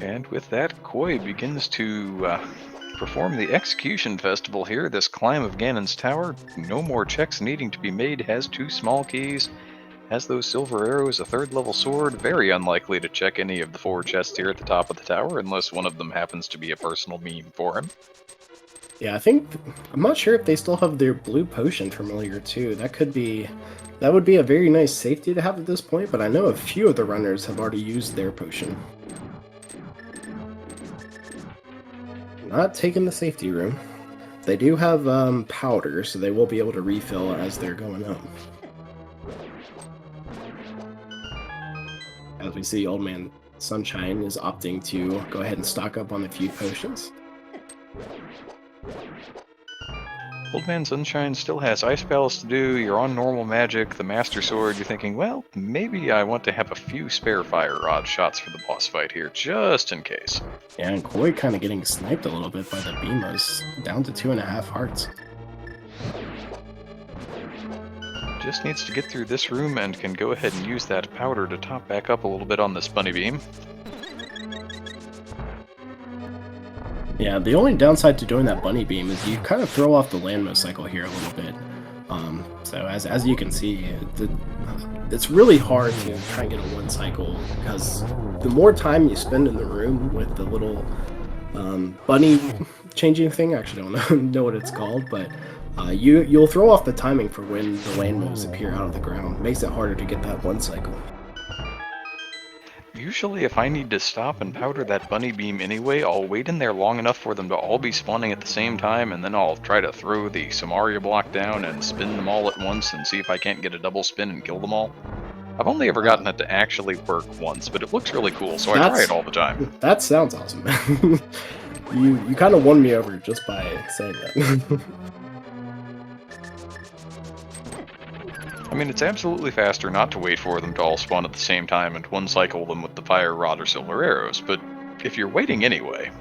And with that, Koi begins to perform the Execution Festival here, this climb of Ganon's Tower. No more checks needing to be made, has 2 small keys, has those silver arrows, a 3rd level sword. Very unlikely to check any of the 4 chests here at the top of the tower, unless one of them happens to be a personal meme for him. Yeah, I'm not sure if they still have their blue potion familiar too. That would be a very nice safety to have at this point, but I know a few of the runners have already used their potion. Not taking the safety room. They do have powder, so they will be able to refill as they're going up. As we see, Old Man Sunshine is opting to go ahead and stock up on a few potions. Old Man Sunshine still has ice spells to do, you're on normal magic, the Master Sword, you're thinking, well, maybe I want to have a few spare fire rod shots for the boss fight here, just in case. Yeah, and Koi kind of getting sniped a little bit by the Beamos, down to 2.5 hearts. Just needs to get through this room and can go ahead and use that powder to top back up a little bit on this bunny beam. Yeah, the only downside to doing that bunny beam is you kind of throw off the landmo cycle here a little bit. So as you can see, it's really hard to try and get a one cycle because the more time you spend in the room with the little bunny changing thing, I actually don't know what it's called, but you'll throw off the timing for when the landmos appear out of the ground. Makes it harder to get that one cycle. Usually if I need to stop and powder that bunny beam anyway, I'll wait in there long enough for them to all be spawning at the same time, and then I'll try to throw the Samaria block down and spin them all at once and see if I can't get a double spin and kill them all. I've only ever gotten it to actually work once, but it looks really cool, so I try it all the time. That sounds awesome. You kind of won me over just by saying that. I mean, it's absolutely faster not to wait for them to all spawn at the same time and one cycle them with the fire rod or silver arrows, but if you're waiting anyway...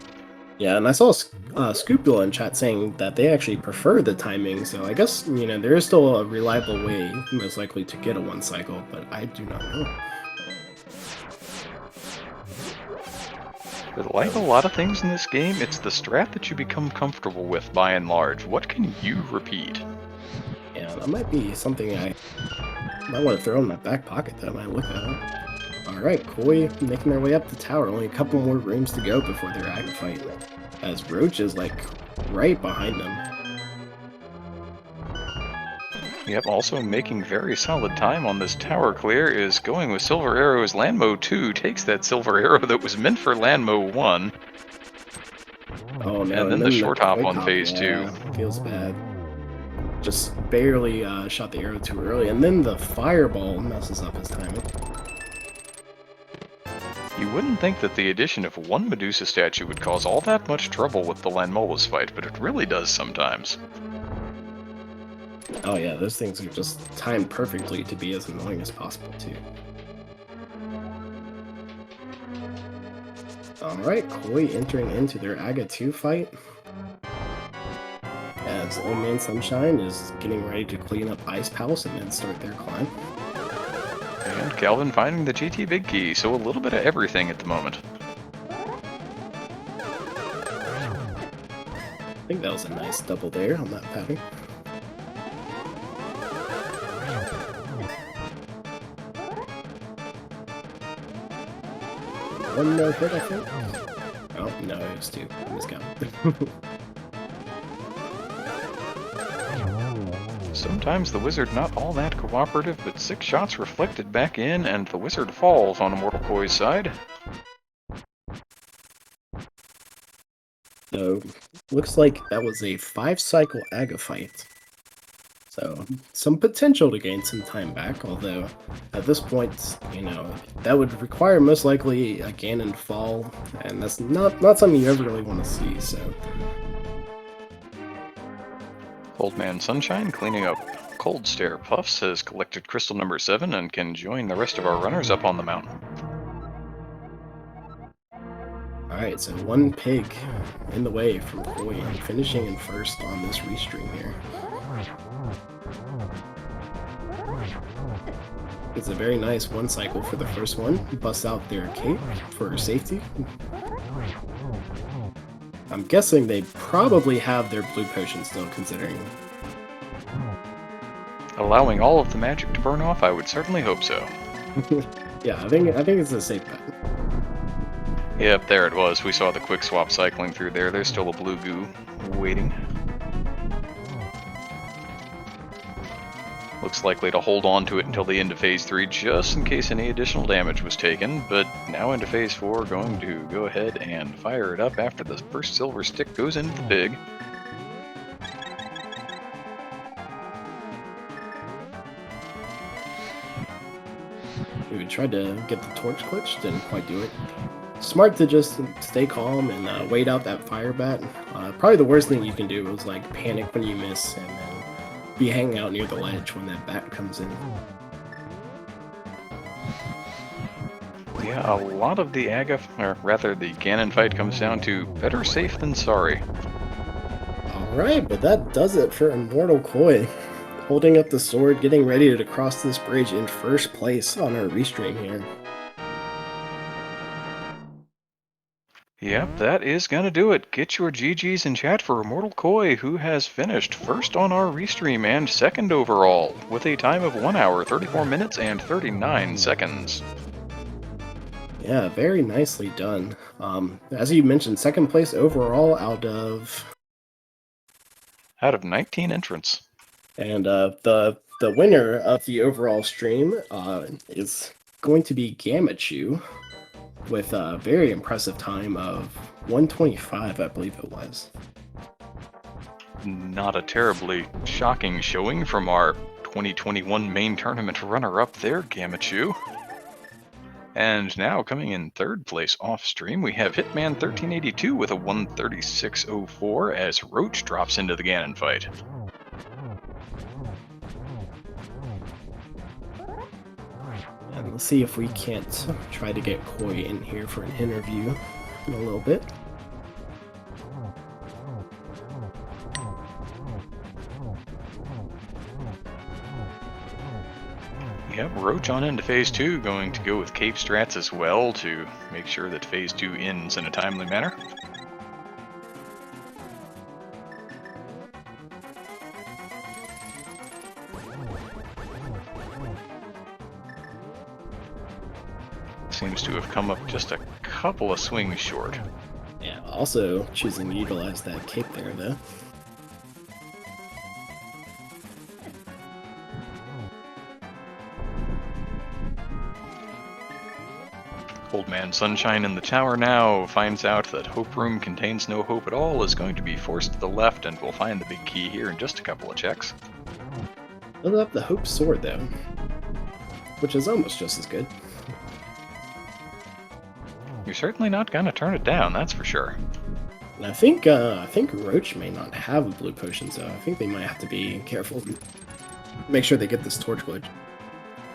Yeah, and I saw Scoopula in chat saying that they actually prefer the timing, so I guess, there is still a reliable way, most likely, to get a one cycle, but I do not know. But like a lot of things in this game, it's the strat that you become comfortable with by and large. What can you repeat? Yeah, that might be something I might want to throw in my back pocket that I might look at. Alright, Koi making their way up the tower. Only a couple more rooms to go before their ag fight. As Roach is, right behind them. Yep, also making very solid time on this tower clear is going with Silver Arrow's Landmo 2, takes that Silver Arrow that was meant for Landmo 1. Oh no, and then the short hop on phase 2. Feels bad. Just barely shot the arrow too early, and then the fireball messes up his timing. You wouldn't think that the addition of one Medusa statue would cause all that much trouble with the Lanmolas fight, but it really does sometimes. Oh yeah, those things are just timed perfectly to be as annoying as possible too. Alright, Koi entering into their Aga 2 fight. As Old Man Sunshine is getting ready to clean up Ice Palace and then start their climb. And Calvin finding the GT Big Key, so a little bit of everything at the moment. I think that was a nice double there on that pattern. One more hit, I think. Oh, no, it was two. Miscounted. Sometimes the wizard not all that cooperative, but 6 shots reflected back in, and the wizard falls on Immortal Koi's side. So, looks like that was a 5-cycle Aga fight. So, some potential to gain some time back, although at this point, that would require most likely a Ganon fall, and that's not something you ever really want to see, so... Old Man Sunshine cleaning up Cold Stare Puffs has collected crystal number 7 and can join the rest of our runners up on the mountain. Alright, so one pig in the way from Koi and finishing in first on this restream here. It's a very nice one cycle for the first one. Busts out their cape for safety. I'm guessing they probably have their blue potion still, considering. Allowing all of the magic to burn off, I would certainly hope so. Yeah, I think it's a safe bet. Yep, there it was. We saw the quick swap cycling through there. There's still a blue goo waiting. Looks likely to hold on to it until the end of Phase 3, just in case any additional damage was taken, but now into Phase 4, going to go ahead and fire it up after the first silver stick goes into the pig. We tried to get the torch glitch, didn't quite do it. Smart to just stay calm and wait out that fire bat. Probably the worst thing you can do is like panic when you miss and then be hanging out near the ledge when that bat comes in. Yeah, a lot of the the Ganon fight comes down to better safe than sorry. Alright, but that does it for Immortal Koi. Holding up the sword, getting ready to cross this bridge in first place on our restream here. Yep, that is gonna do it. Get your GGs in chat for Immortal Koi, who has finished first on our restream and second overall, with a time of 1 hour, 34 minutes, and 39 seconds. Yeah, very nicely done. As you mentioned, second place overall out of 19 entrants. And the winner of the overall stream is going to be Gamachu with a very impressive time of 125, I believe it was. Not a terribly shocking showing from our 2021 main tournament runner-up there, Gamachu. And now coming in third place off stream, we have Hitman 1382 with a 136.04 as Roach drops into the Ganon fight. And let's see if we can't try to get Koi in here for an interview in a little bit. Yep, Roach on into Phase 2, going to go with Cape Strats as well to make sure that Phase 2 ends in a timely manner. Seems to have come up just a couple of swings short. Yeah, also choosing to utilize that cape there, though. Old Man Sunshine in the tower now finds out that Hope Room contains no hope at all, is going to be forced to the left, and will find the big key here in just a couple of checks. Build up the Hope Sword, though, which is almost just as good. You're certainly not gonna turn it down, that's for sure. And I think Roach may not have a blue potion, so I think they might have to be careful. Make sure they get this torch glitch.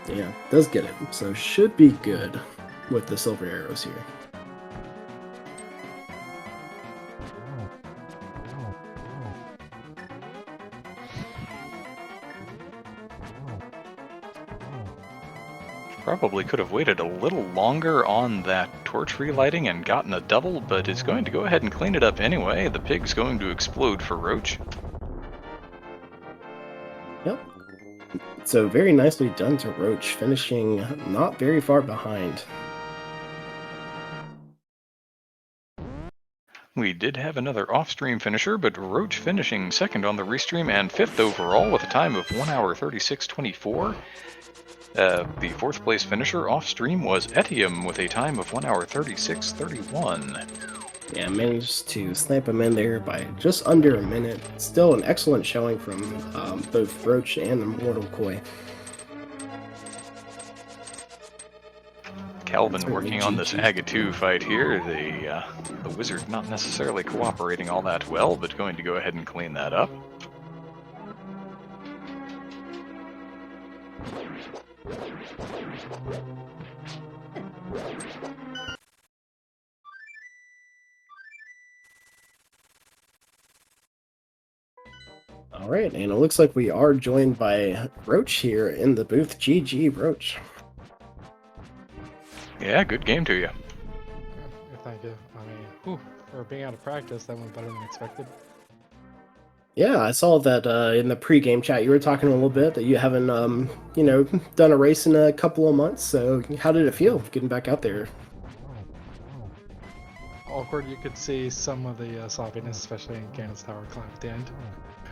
Yeah, does get it, so should be good with the silver arrows here. Probably could have waited a little longer on that torch relighting and gotten a double, but is going to go ahead and clean it up anyway. The pig's going to explode for Roach. Yep. So very nicely done to Roach, finishing not very far behind. We did have another off-stream finisher, but Roach finishing second on the restream and fifth overall with a time of 1 hour 36.24. The fourth place finisher off stream was Etium with a time of 1 hour 36.31. Yeah, managed to snap him in there by just under a minute. Still an excellent showing from both Roach and Immortal Koi. Calvin working on this Aga 2 fight here. The wizard not necessarily cooperating all that well, but going to go ahead and clean that up. Alright, and it looks like we are joined by Roach here in the booth. GG, Roach. Yeah, good game to you. Yeah, thank you. I mean, for being out of practice, that went better than expected. Yeah, I saw that in the pre-game chat you were talking a little bit that you haven't, done a race in a couple of months. So how did it feel getting back out there? awkward. You could see some of the sloppiness, especially in Ganon's tower climb at the end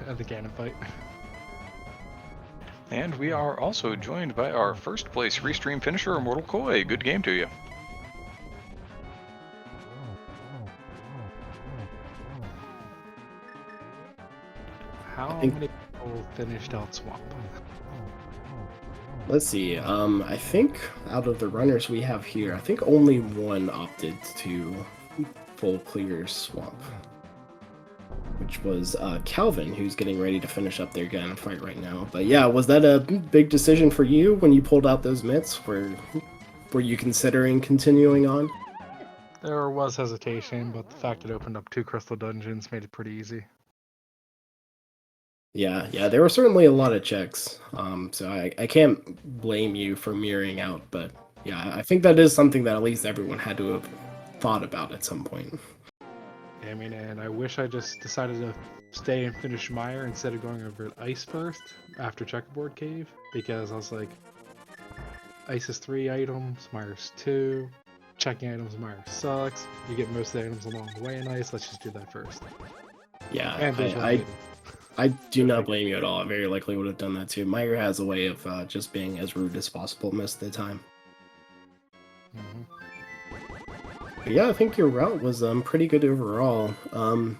of the Ganon fight. And we are also joined by our first place restream finisher, Immortal Koi. Good game to you. How many people finished out Swamp? Let's see. I think out of the runners we have here, I think only one opted to full clear Swamp, which was Calvin, who's getting ready to finish up their Ganon fight right now. But yeah, was that a big decision for you when you pulled out those mitts? Were you considering continuing on? There was hesitation, but the fact it opened up 2 crystal dungeons made it pretty easy. Yeah, there were certainly a lot of checks. So I can't blame you for mirroring out, but yeah, I think that is something that at least everyone had to have thought about at some point. I mean, and I wish I just decided to stay and finish Mire instead of going over Ice first after Checkerboard Cave, because I was like, Ice is 3 items, Mire's 2. Checking items, Mire sucks. You get most of the items along the way in Ice. Let's just do that first. Yeah, And I do not blame you at all. I very likely would have done that too. Meyer has a way of just being as rude as possible most of the time. But yeah, I think your route was pretty good overall. I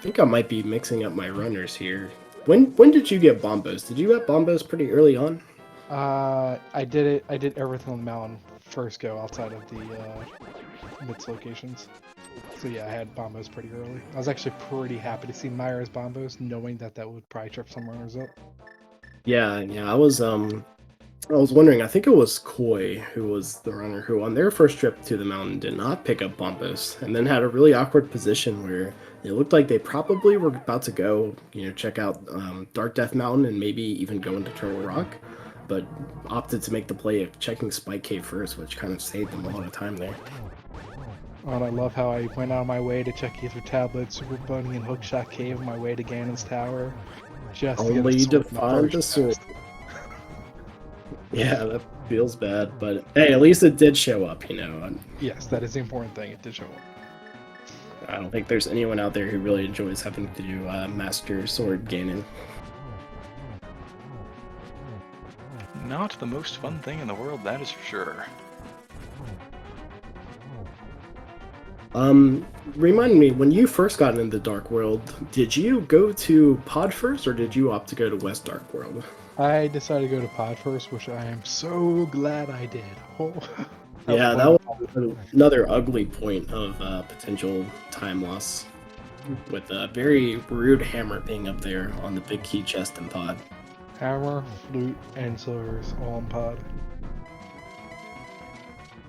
think I might be mixing up my runners here. When did you get Bombos? Did you get Bombos pretty early on? I did everything on the mountain first go outside of the mids locations. So yeah, I had Bombos pretty early. I was actually pretty happy to see Myra's Bombos, knowing that would probably trip some runners up. Yeah, I was wondering, I think it was Koi who was the runner who on their first trip to the mountain did not pick up Bombos, and then had a really awkward position where it looked like they probably were about to go, check out Dark Death Mountain and maybe even go into Turtle Rock, but opted to make the play of checking Spike Cave first, which kind of saved them a lot of time there. Oh, and I love how I went out of my way to check Ether Tablet, Super Bunny, and Hookshot Cave on my way to Ganon's Tower. Just Only to to find the sword. Yeah, that feels bad, but hey, at least it did show up, Yes, that is the important thing. It did show up. I don't think there's anyone out there who really enjoys having to do Master Sword Ganon. Not the most fun thing in the world, that is for sure. Remind me, when you first got into the Dark World, did you go to Pod first, or did you opt to go to West Dark World? I decided to go to Pod first, which I am so glad I did. Oh, yeah, that was another ugly point of potential time loss, with a very rude hammer being up there on the big key chest in Pod. Hammer, flute, and silvers all in Pod.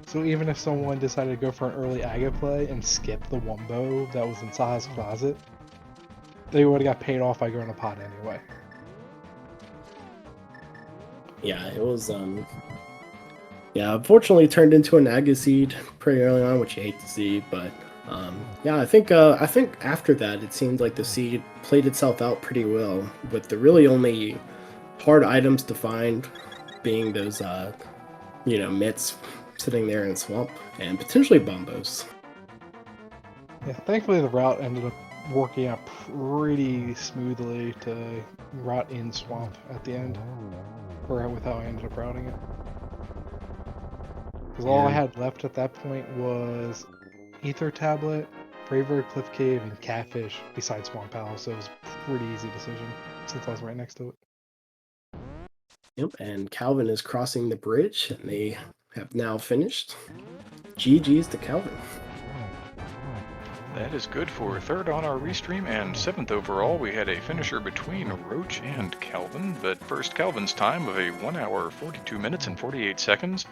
So even if someone decided to go for an early Aga play and skip the Wumbo that was in Saha's closet, they would have got paid off by going to Pod anyway. Yeah, it was unfortunately turned into an Aga seed pretty early on, which you hate to see, but yeah, I think after that it seemed like the seed played itself out pretty well, with the really only hard items to find being those mitts sitting there in Swamp, and potentially Bombos. Yeah, thankfully the route ended up working out pretty smoothly to route in Swamp at the end, or with how I ended up routing it. Because all I had left at that point was Ether Tablet, Braver Cliff Cave, and Catfish besides Swamp Palace, so it was a pretty easy decision since I was right next to it. Yep, and Calvin is crossing the bridge, and they have now finished. GG's to Calvin. That is good for third on our restream and 7th overall. We had a finisher between Roach and Calvin, but first Calvin's time of a 1 hour 42 minutes and 48 seconds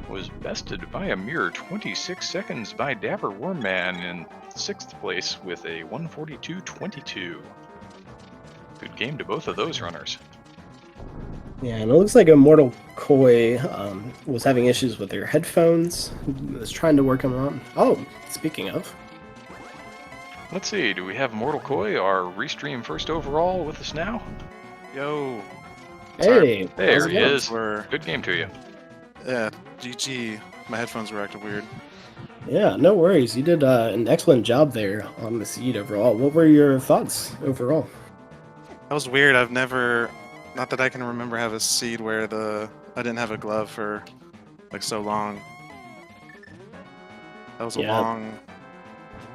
was bested by a mere 26 seconds by Dapper Wormman in 6th place with a 142.22. Good game to both of those runners. Yeah, and it looks like Immortal Koi was having issues with their headphones. Was trying to work them out. Oh, speaking of. Let's see, do we have Immortal Koi, our restream first overall, with us now? Yo. Hey, there he is. Good game to you. Yeah, GG. My headphones were acting weird. Yeah, no worries. You did an excellent job there on the seed overall. What were your thoughts overall? That was weird. I've never, not that I can remember, have a seed where I didn't have a glove for like so long. That was Yeah,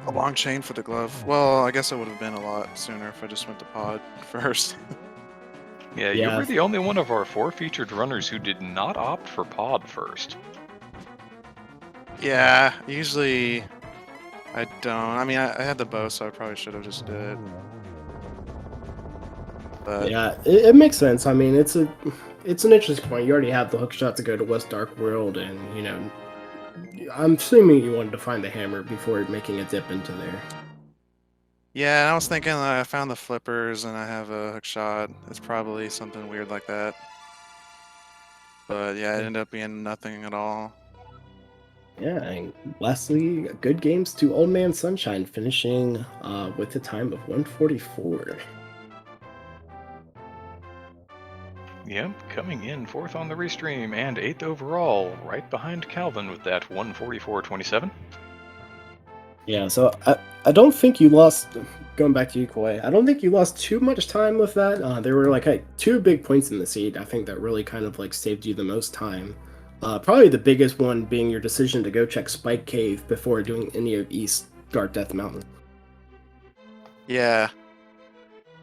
a long chain for the glove. Well, I guess it would have been a lot sooner if I just went to pod first. Yeah, you Yeah. were the only one of our 4 featured runners who did not opt for pod first. Yeah, usually I don't. I mean, I had the bow, so I probably should have just did it. But Yeah, it makes sense. I mean, it's an interesting point. You already have the hook shot to go to West Dark World, and I'm assuming you wanted to find the hammer before making a dip into there. yeah, I was thinking I found the flippers and I have a hook shot. It's probably something weird like that. But yeah, it ended up being nothing at all. Yeah, and lastly, good games to Old Man Sunshine, finishing with a time of 144. Yep, coming in 4th on the restream and 8th overall, right behind Calvin with that 144.27. Yeah, so I don't think you lost, going back to you, Koi, I don't think you lost too much time with that. There were like 2 big points in the seed, I think, that really kind of like saved you the most time. Probably the biggest one being your decision to go check Spike Cave before doing any of East Dark Death Mountain. Yeah.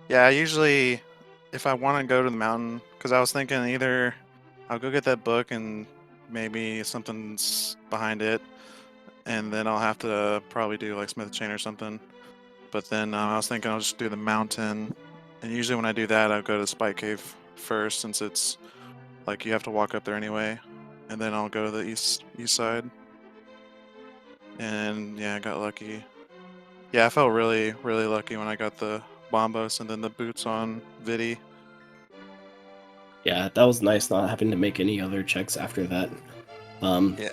Yeah, usually if I want to go to the mountain, because I was thinking either I'll go get that book and maybe something's behind it, and then I'll have to probably do like Smith Chain or something. But then I was thinking I'll just do the mountain, and usually when I do that, I'll go to Spike Cave first, since it's like you have to walk up there anyway, and then I'll go to the east side. And yeah, I got lucky. Yeah, I felt really lucky when I got the Bombos and then the boots on Vidi. Yeah, that was nice not having to make any other checks after that. Yeah.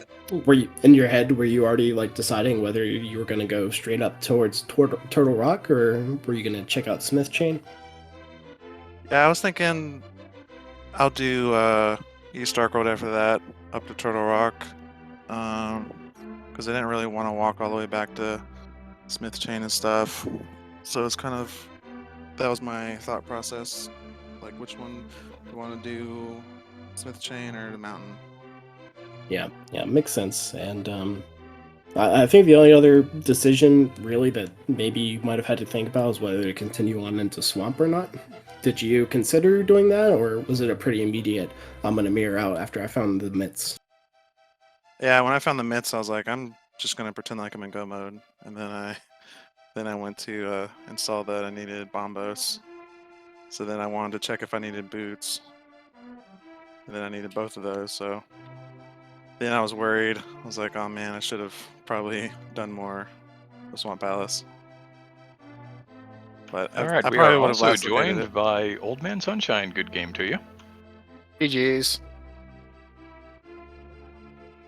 Were you in your head? Were you already like deciding whether you were going to go straight up towards Turtle Rock, or were you going to check out Smith Chain? Yeah, I was thinking I'll do East Dark Road after that, up to Turtle Rock, because I didn't really want to walk all the way back to Smith Chain and stuff. So it's kind of, that was my thought process. Like, which one do you want to do, Smith Chain or the mountain? Yeah, makes sense. And I think the only other decision really that maybe you might have had to think about is whether to continue on into Swamp or not. Did you consider doing that, or was it a pretty immediate, I'm going to mirror out after I found the mitts? Yeah, when I found the mitts, I was like, I'm just gonna pretend like I'm in go mode, and then I went to install that I needed Bombos. So then I wanted to check if I needed boots, and then I needed both of those. So then I was worried. I was like, oh man, I should have probably done more with Swamp Palace. But I Alright, we probably are would have also last located joined it. by Old Man Sunshine. Good game to you. GG's.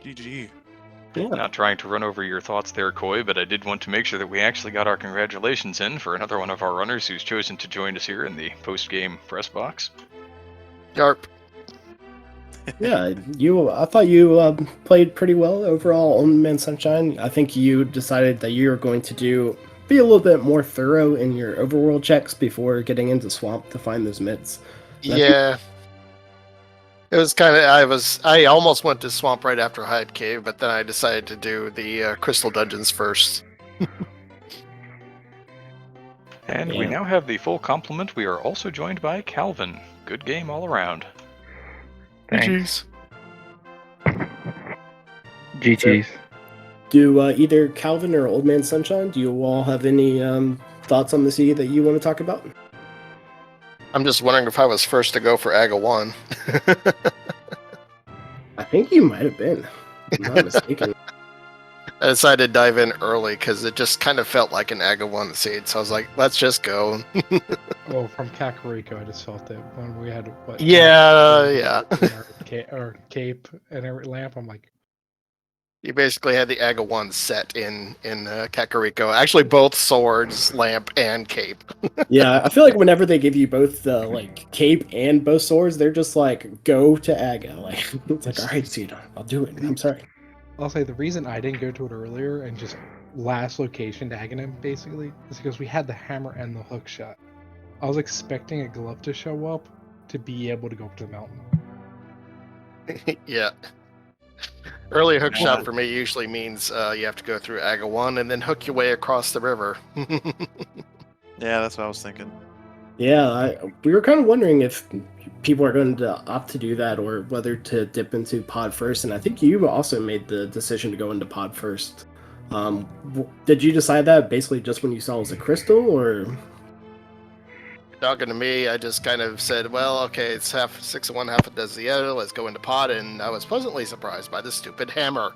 GG. Yeah. Not trying to run over your thoughts there, Koi, but I did want to make sure that we actually got our congratulations in for another one of our runners who's chosen to join us here in the post-game press box. Yarp. Yeah, I thought you played pretty well overall on Man Sunshine. I think you decided that you were going to be a little bit more thorough in your overworld checks before getting into Swamp to find those mitts. Yeah. It was kind of, I almost went to Swamp right after Hide Cave, but then I decided to do the Crystal Dungeons first. And we now have the full complement. We are also joined by Calvin. Good game all around. Thanks. GG's. GG's. Do either Calvin or Old Man Sunshine, do you all have any thoughts on the seed that you want to talk about? I'm just wondering if I was first to go for Aga 1. I think you might have been, if I'm not mistaken. I decided to dive in early because it just kind of felt like an Aga 1 seed, so I was like, let's just go. Oh, from Kakariko, I just felt that when we had what? Yeah. Or cape and every lamp. I'm like, You basically had the Aga 1 set in Kakariko. Actually, both swords, lamp, and cape. Yeah, I feel like whenever they give you both the like cape and both swords, they're just like, go to Aga. Like, it's like, all right, Cedar, I'll do it. I'm sorry. I'll say the reason I didn't go to it earlier and just last location to Agahnim basically is because we had the hammer and the hook shot. I was expecting a glove to show up to be able to go up to the mountain. Yeah. Early hook Yeah. shot for me usually means you have to go through Aga 1 and then hook your way across the river. Yeah, that's what I was thinking. Yeah, we were kind of wondering if people are going to opt to do that or whether to dip into pod first. And I think you also made the decision to go into pod first. Did you decide that basically just when you saw it was a crystal, or? Talking to me, I just kind of said, well, okay, it's half 6 of one, half a dozen the other. Let's go into pod, and I was pleasantly surprised by the stupid hammer.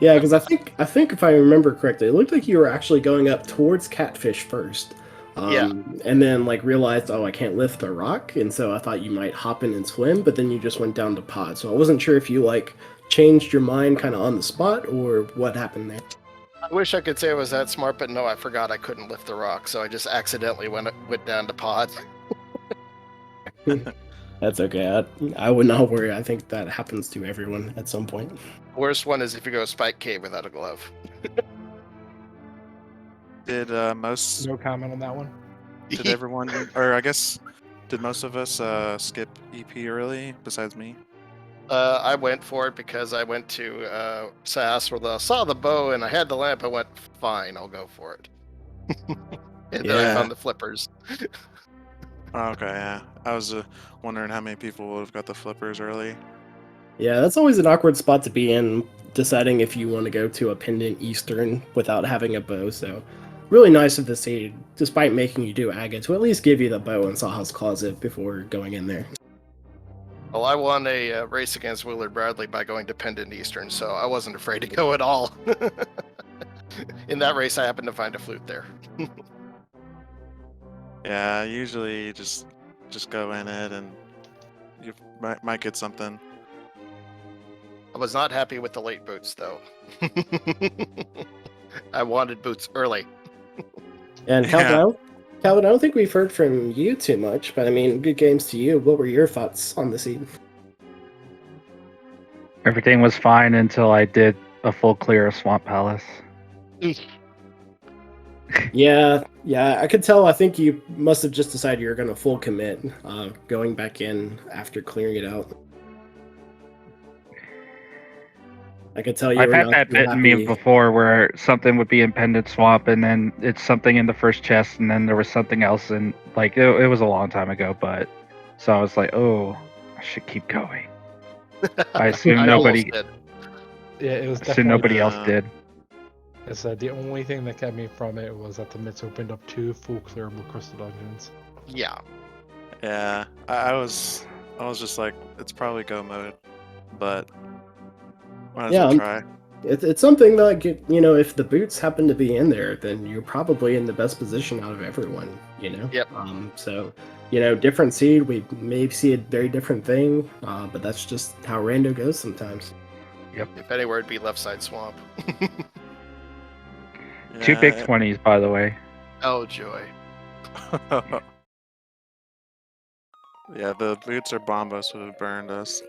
Yeah, because I think if I remember correctly, it looked like you were actually going up towards Catfish first. Yeah. And then like realized, oh, I can't lift the rock, and so I thought you might hop in and swim, but then you just went down to pod. So I wasn't sure if you like changed your mind kind of on the spot or what happened there. I wish I could say I was that smart, but no, I forgot I couldn't lift the rock, so I just accidentally went down to pod. That's okay. I would not worry. I think that happens to everyone at some point. Worst one is if you go Spike Cave without a glove. Did most No comment on that one. did everyone, or I guess, did most of us skip EP early besides me? I went for it because I went to SAS where I saw the bow and I had the lamp. I went, fine, I'll go for it. And then I Yeah. found the flippers. Oh, okay, yeah. I was wondering how many people would have got the flippers early. Yeah, that's always an awkward spot to be in, deciding if you want to go to a pendant Eastern without having a bow. So, really nice of the seed, despite making you do Aga, to at least give you the bow in Saha's Closet before going in there. Well, I won a race against Willard Bradley by going to Pendant Eastern, so I wasn't afraid to go at all. In that race, I happened to find a flute there. Yeah, usually just go in it and you might get something. I was not happy with the late boots, though. I wanted boots early. And Yeah. Calvin, I don't think we've heard from you too much, but I mean, good games to you. What were your thoughts on the seed? Everything was fine until I did a full clear of Swamp Palace. Yeah, I could tell. I think you must have just decided you were going to full commit, going back in after clearing it out. I could tell you I've were had not that too bit in me happy. before where something would be in Pendant Swamp and then it's something in the first chest and then there was something else and like it was a long time ago, but so I was like, oh, I should keep going. I assume I nobody almost did. Yeah, it was I assume nobody else No. did. I said the only thing that kept me from it was that the mitts opened up 2 full clearable crystal dungeons. Yeah. Yeah, I was just like, it's probably go mode, but might as Yeah, well try. It's something that, like, you know, if the boots happen to be in there, then you're probably in the best position out of everyone, you know? Yep. So, you know, different seed, we may see a very different thing, but that's just how rando goes sometimes. If anywhere, it'd be left side swamp. 2 big Yeah. 20s, by the way. Oh, joy. Yeah, the boots or bombos would have burned us.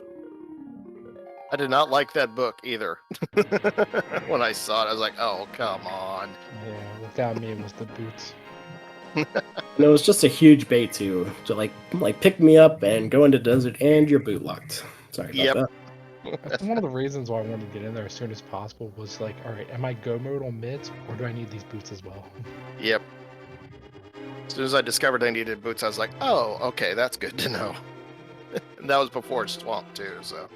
I did not like that book either. When I saw it, I was like, oh, come on. Yeah, what got me was the boots. And it was just a huge bait to like pick me up and go into desert and you're boot locked. Sorry about Yep. that. That's one of the reasons why I wanted to get in there as soon as possible was like, all right, am I go mode on mids or do I need these boots as well? Yep. As soon as I discovered I needed boots, I was like, oh, okay, that's good to know. And that was before swamp, too, so.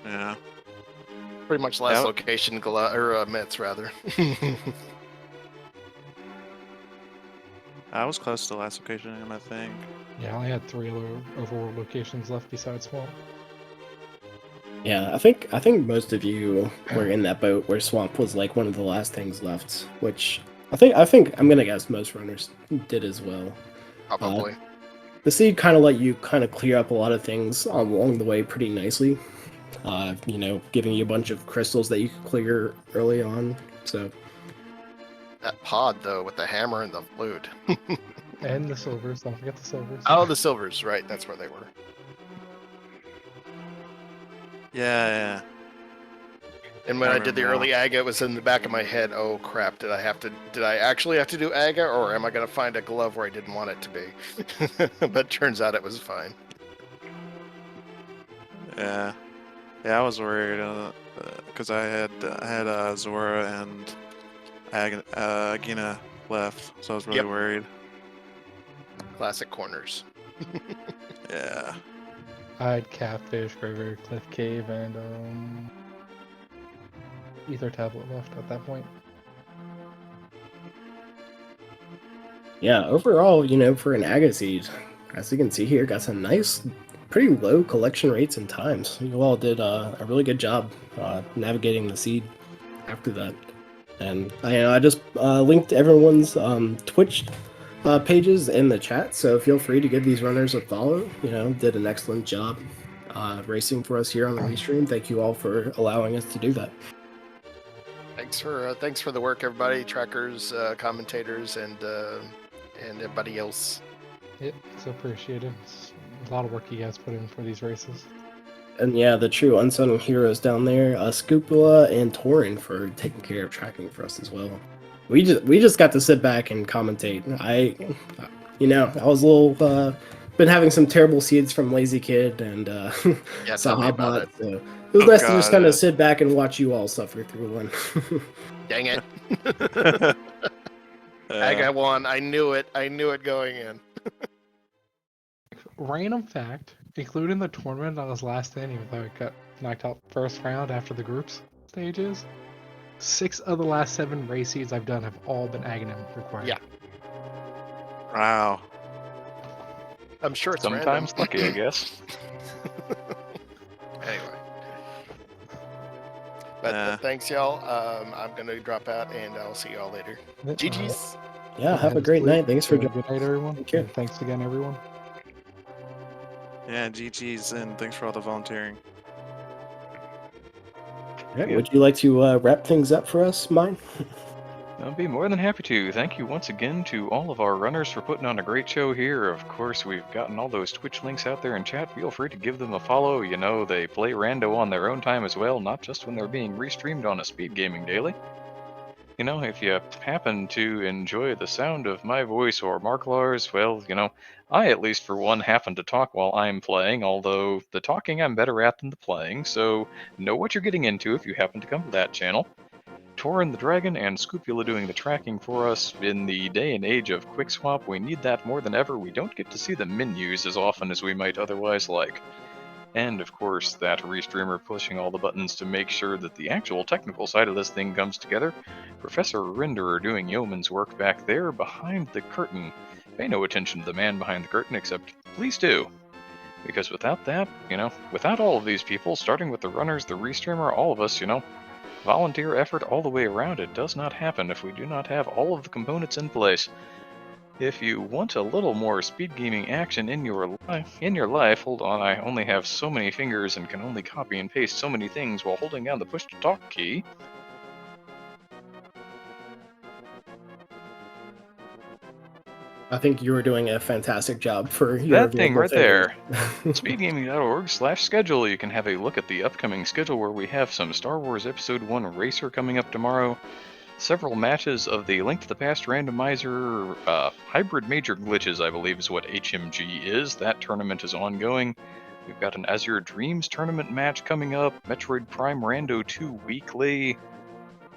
Yeah. Pretty much last Yep. location, mitts, rather. I was close to the last location, I think. Yeah, I only had 3 other overworld locations left besides Swamp. Yeah, I think most of you were in that boat where swamp was like one of the last things left, which I think I'm gonna guess most runners did as well. Probably. The seed kind of let you kind of clear up a lot of things along the way pretty nicely. You know, giving you a bunch of crystals that you could clear early on. So That pod, though, with the hammer and the flute. And the silvers, don't forget the silvers. Oh, the silvers, right, that's where they were. Yeah. And when I I did the remember early AGA, it was in the back of my head. Oh crap! Did I actually have to do AGA, or am I going to find a glove where I didn't want it to be? But turns out it was fine. Yeah. Yeah, I was worried because I had Zora and Agina left, so I was really Yep. worried. Classic corners. Yeah. I had Catfish, Graveyard Cliff Cave, and Ether Tablet left at that point. Yeah, overall, for an Agassiz, as you can see here, got some nice, pretty low collection rates and times. You all did a really good job navigating the seed after that. And I just linked everyone's Twitch pages in the chat, so feel free to give these runners a follow. Did an excellent job racing for us here on the restream. Thank you all for allowing us to do that. Thanks for the work, everybody, trackers, commentators, and everybody else. Yep, it's appreciated. It's a lot of work you guys put in for these races. And yeah, the true unsung heroes down there, Scupula and Torin, for taking care of tracking for us as well. We just got to sit back and commentate. I was a little been having some terrible seeds from Lazy Kid and Yeah, tell me about it. So it was nice to just kind of sit back and watch you all suffer through one. Dang it! I got one. I knew it. I knew it going in. Random fact, including the tournament I was last in, even though I got knocked out first round after the groups stages, 6 of the last 7 race seeds I've done have all been Agahnim required. Yeah. Wow. I'm sure it's Sometimes random. lucky, I guess. Anyway. But thanks, y'all. I'm going to drop out, and I'll see y'all later. GG's. Yeah, have a great night. Thanks for Good joining. night, everyone. Take care. Thanks again, everyone. Yeah, GG's, and thanks for all the volunteering. Right, would you like to wrap things up for us, Mine? I'll be more than happy to. Thank you once again to all of our runners for putting on a great show here. Of course, we've gotten all those Twitch links out there in chat. Feel free to give them a follow. They play Rando on their own time as well, not just when they're being restreamed on a Speed Gaming Daily. If you happen to enjoy the sound of my voice or Marklar's, well, I at least for one happen to talk while I'm playing, although the talking I'm better at than the playing, so know what you're getting into if you happen to come to that channel. Torin the Dragon and Scupula doing the tracking for us. In the day and age of Quick Swap, we need that more than ever. We don't get to see the menus as often as we might otherwise like. And of course, that restreamer pushing all the buttons to make sure that the actual technical side of this thing comes together. Professor Renderer doing yeoman's work back there behind the curtain. Pay no attention to the man behind the curtain, except please do. Because without that, without all of these people, starting with the runners, the restreamer, all of us, volunteer effort all the way around, it does not happen if we do not have all of the components in place. If you want a little more speed gaming action in your life, hold on, I only have so many fingers and can only copy and paste so many things while holding down the push to talk key. I think you were doing a fantastic job for your That thing right fingers. there. Speedgaming.org/schedule. You can have a look at the upcoming schedule where we have some Star Wars Episode 1 Racer coming up tomorrow, several matches of the Link to the Past Randomizer Hybrid Major Glitches, I believe is what HMG is. That tournament is ongoing. We've got an Azure Dreams tournament match coming up, Metroid Prime Rando 2 weekly.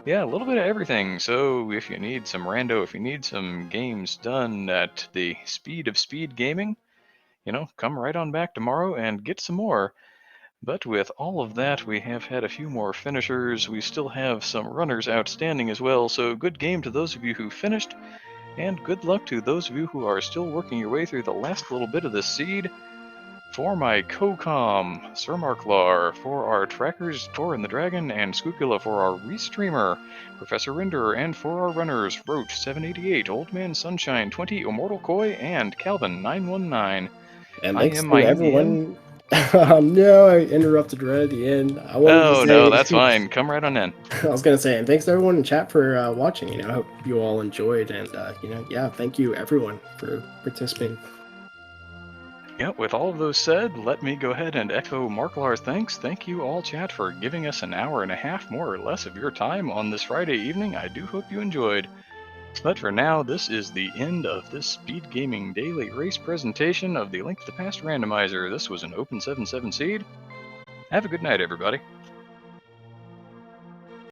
Yeah, a little bit of everything. So if you need some rando, if you need some games done at the speed of speed gaming, come right on back tomorrow and get some more. But with all of that, we have had a few more finishers. We still have some runners outstanding as well. So good game to those of you who finished, and good luck to those of you who are still working your way through the last little bit of this seed. For my co-com, Sir Marklar, for our trackers, Torin the Dragon, and Scupula for our restreamer, Professor Renderer, and for our runners, Roach 788, Old Man Sunshine 20, Immortal Koi, and Calvin 919. And I thanks am to my everyone. No, I interrupted right at the end. I wanted to say, no, that's fine. Come right on in. I was gonna say, and thanks to everyone in chat for watching. I hope you all enjoyed, and yeah, thank you everyone for participating. Yeah, with all of those said, let me go ahead and echo Marklar's thanks. Thank you all, chat, for giving us an hour and a half, more or less, of your time on this Friday evening. I do hope you enjoyed. But for now, this is the end of this Speed Gaming Daily Race presentation of the Link to the Past Randomizer. This was an Open 7-7 seed. Have a good night, everybody.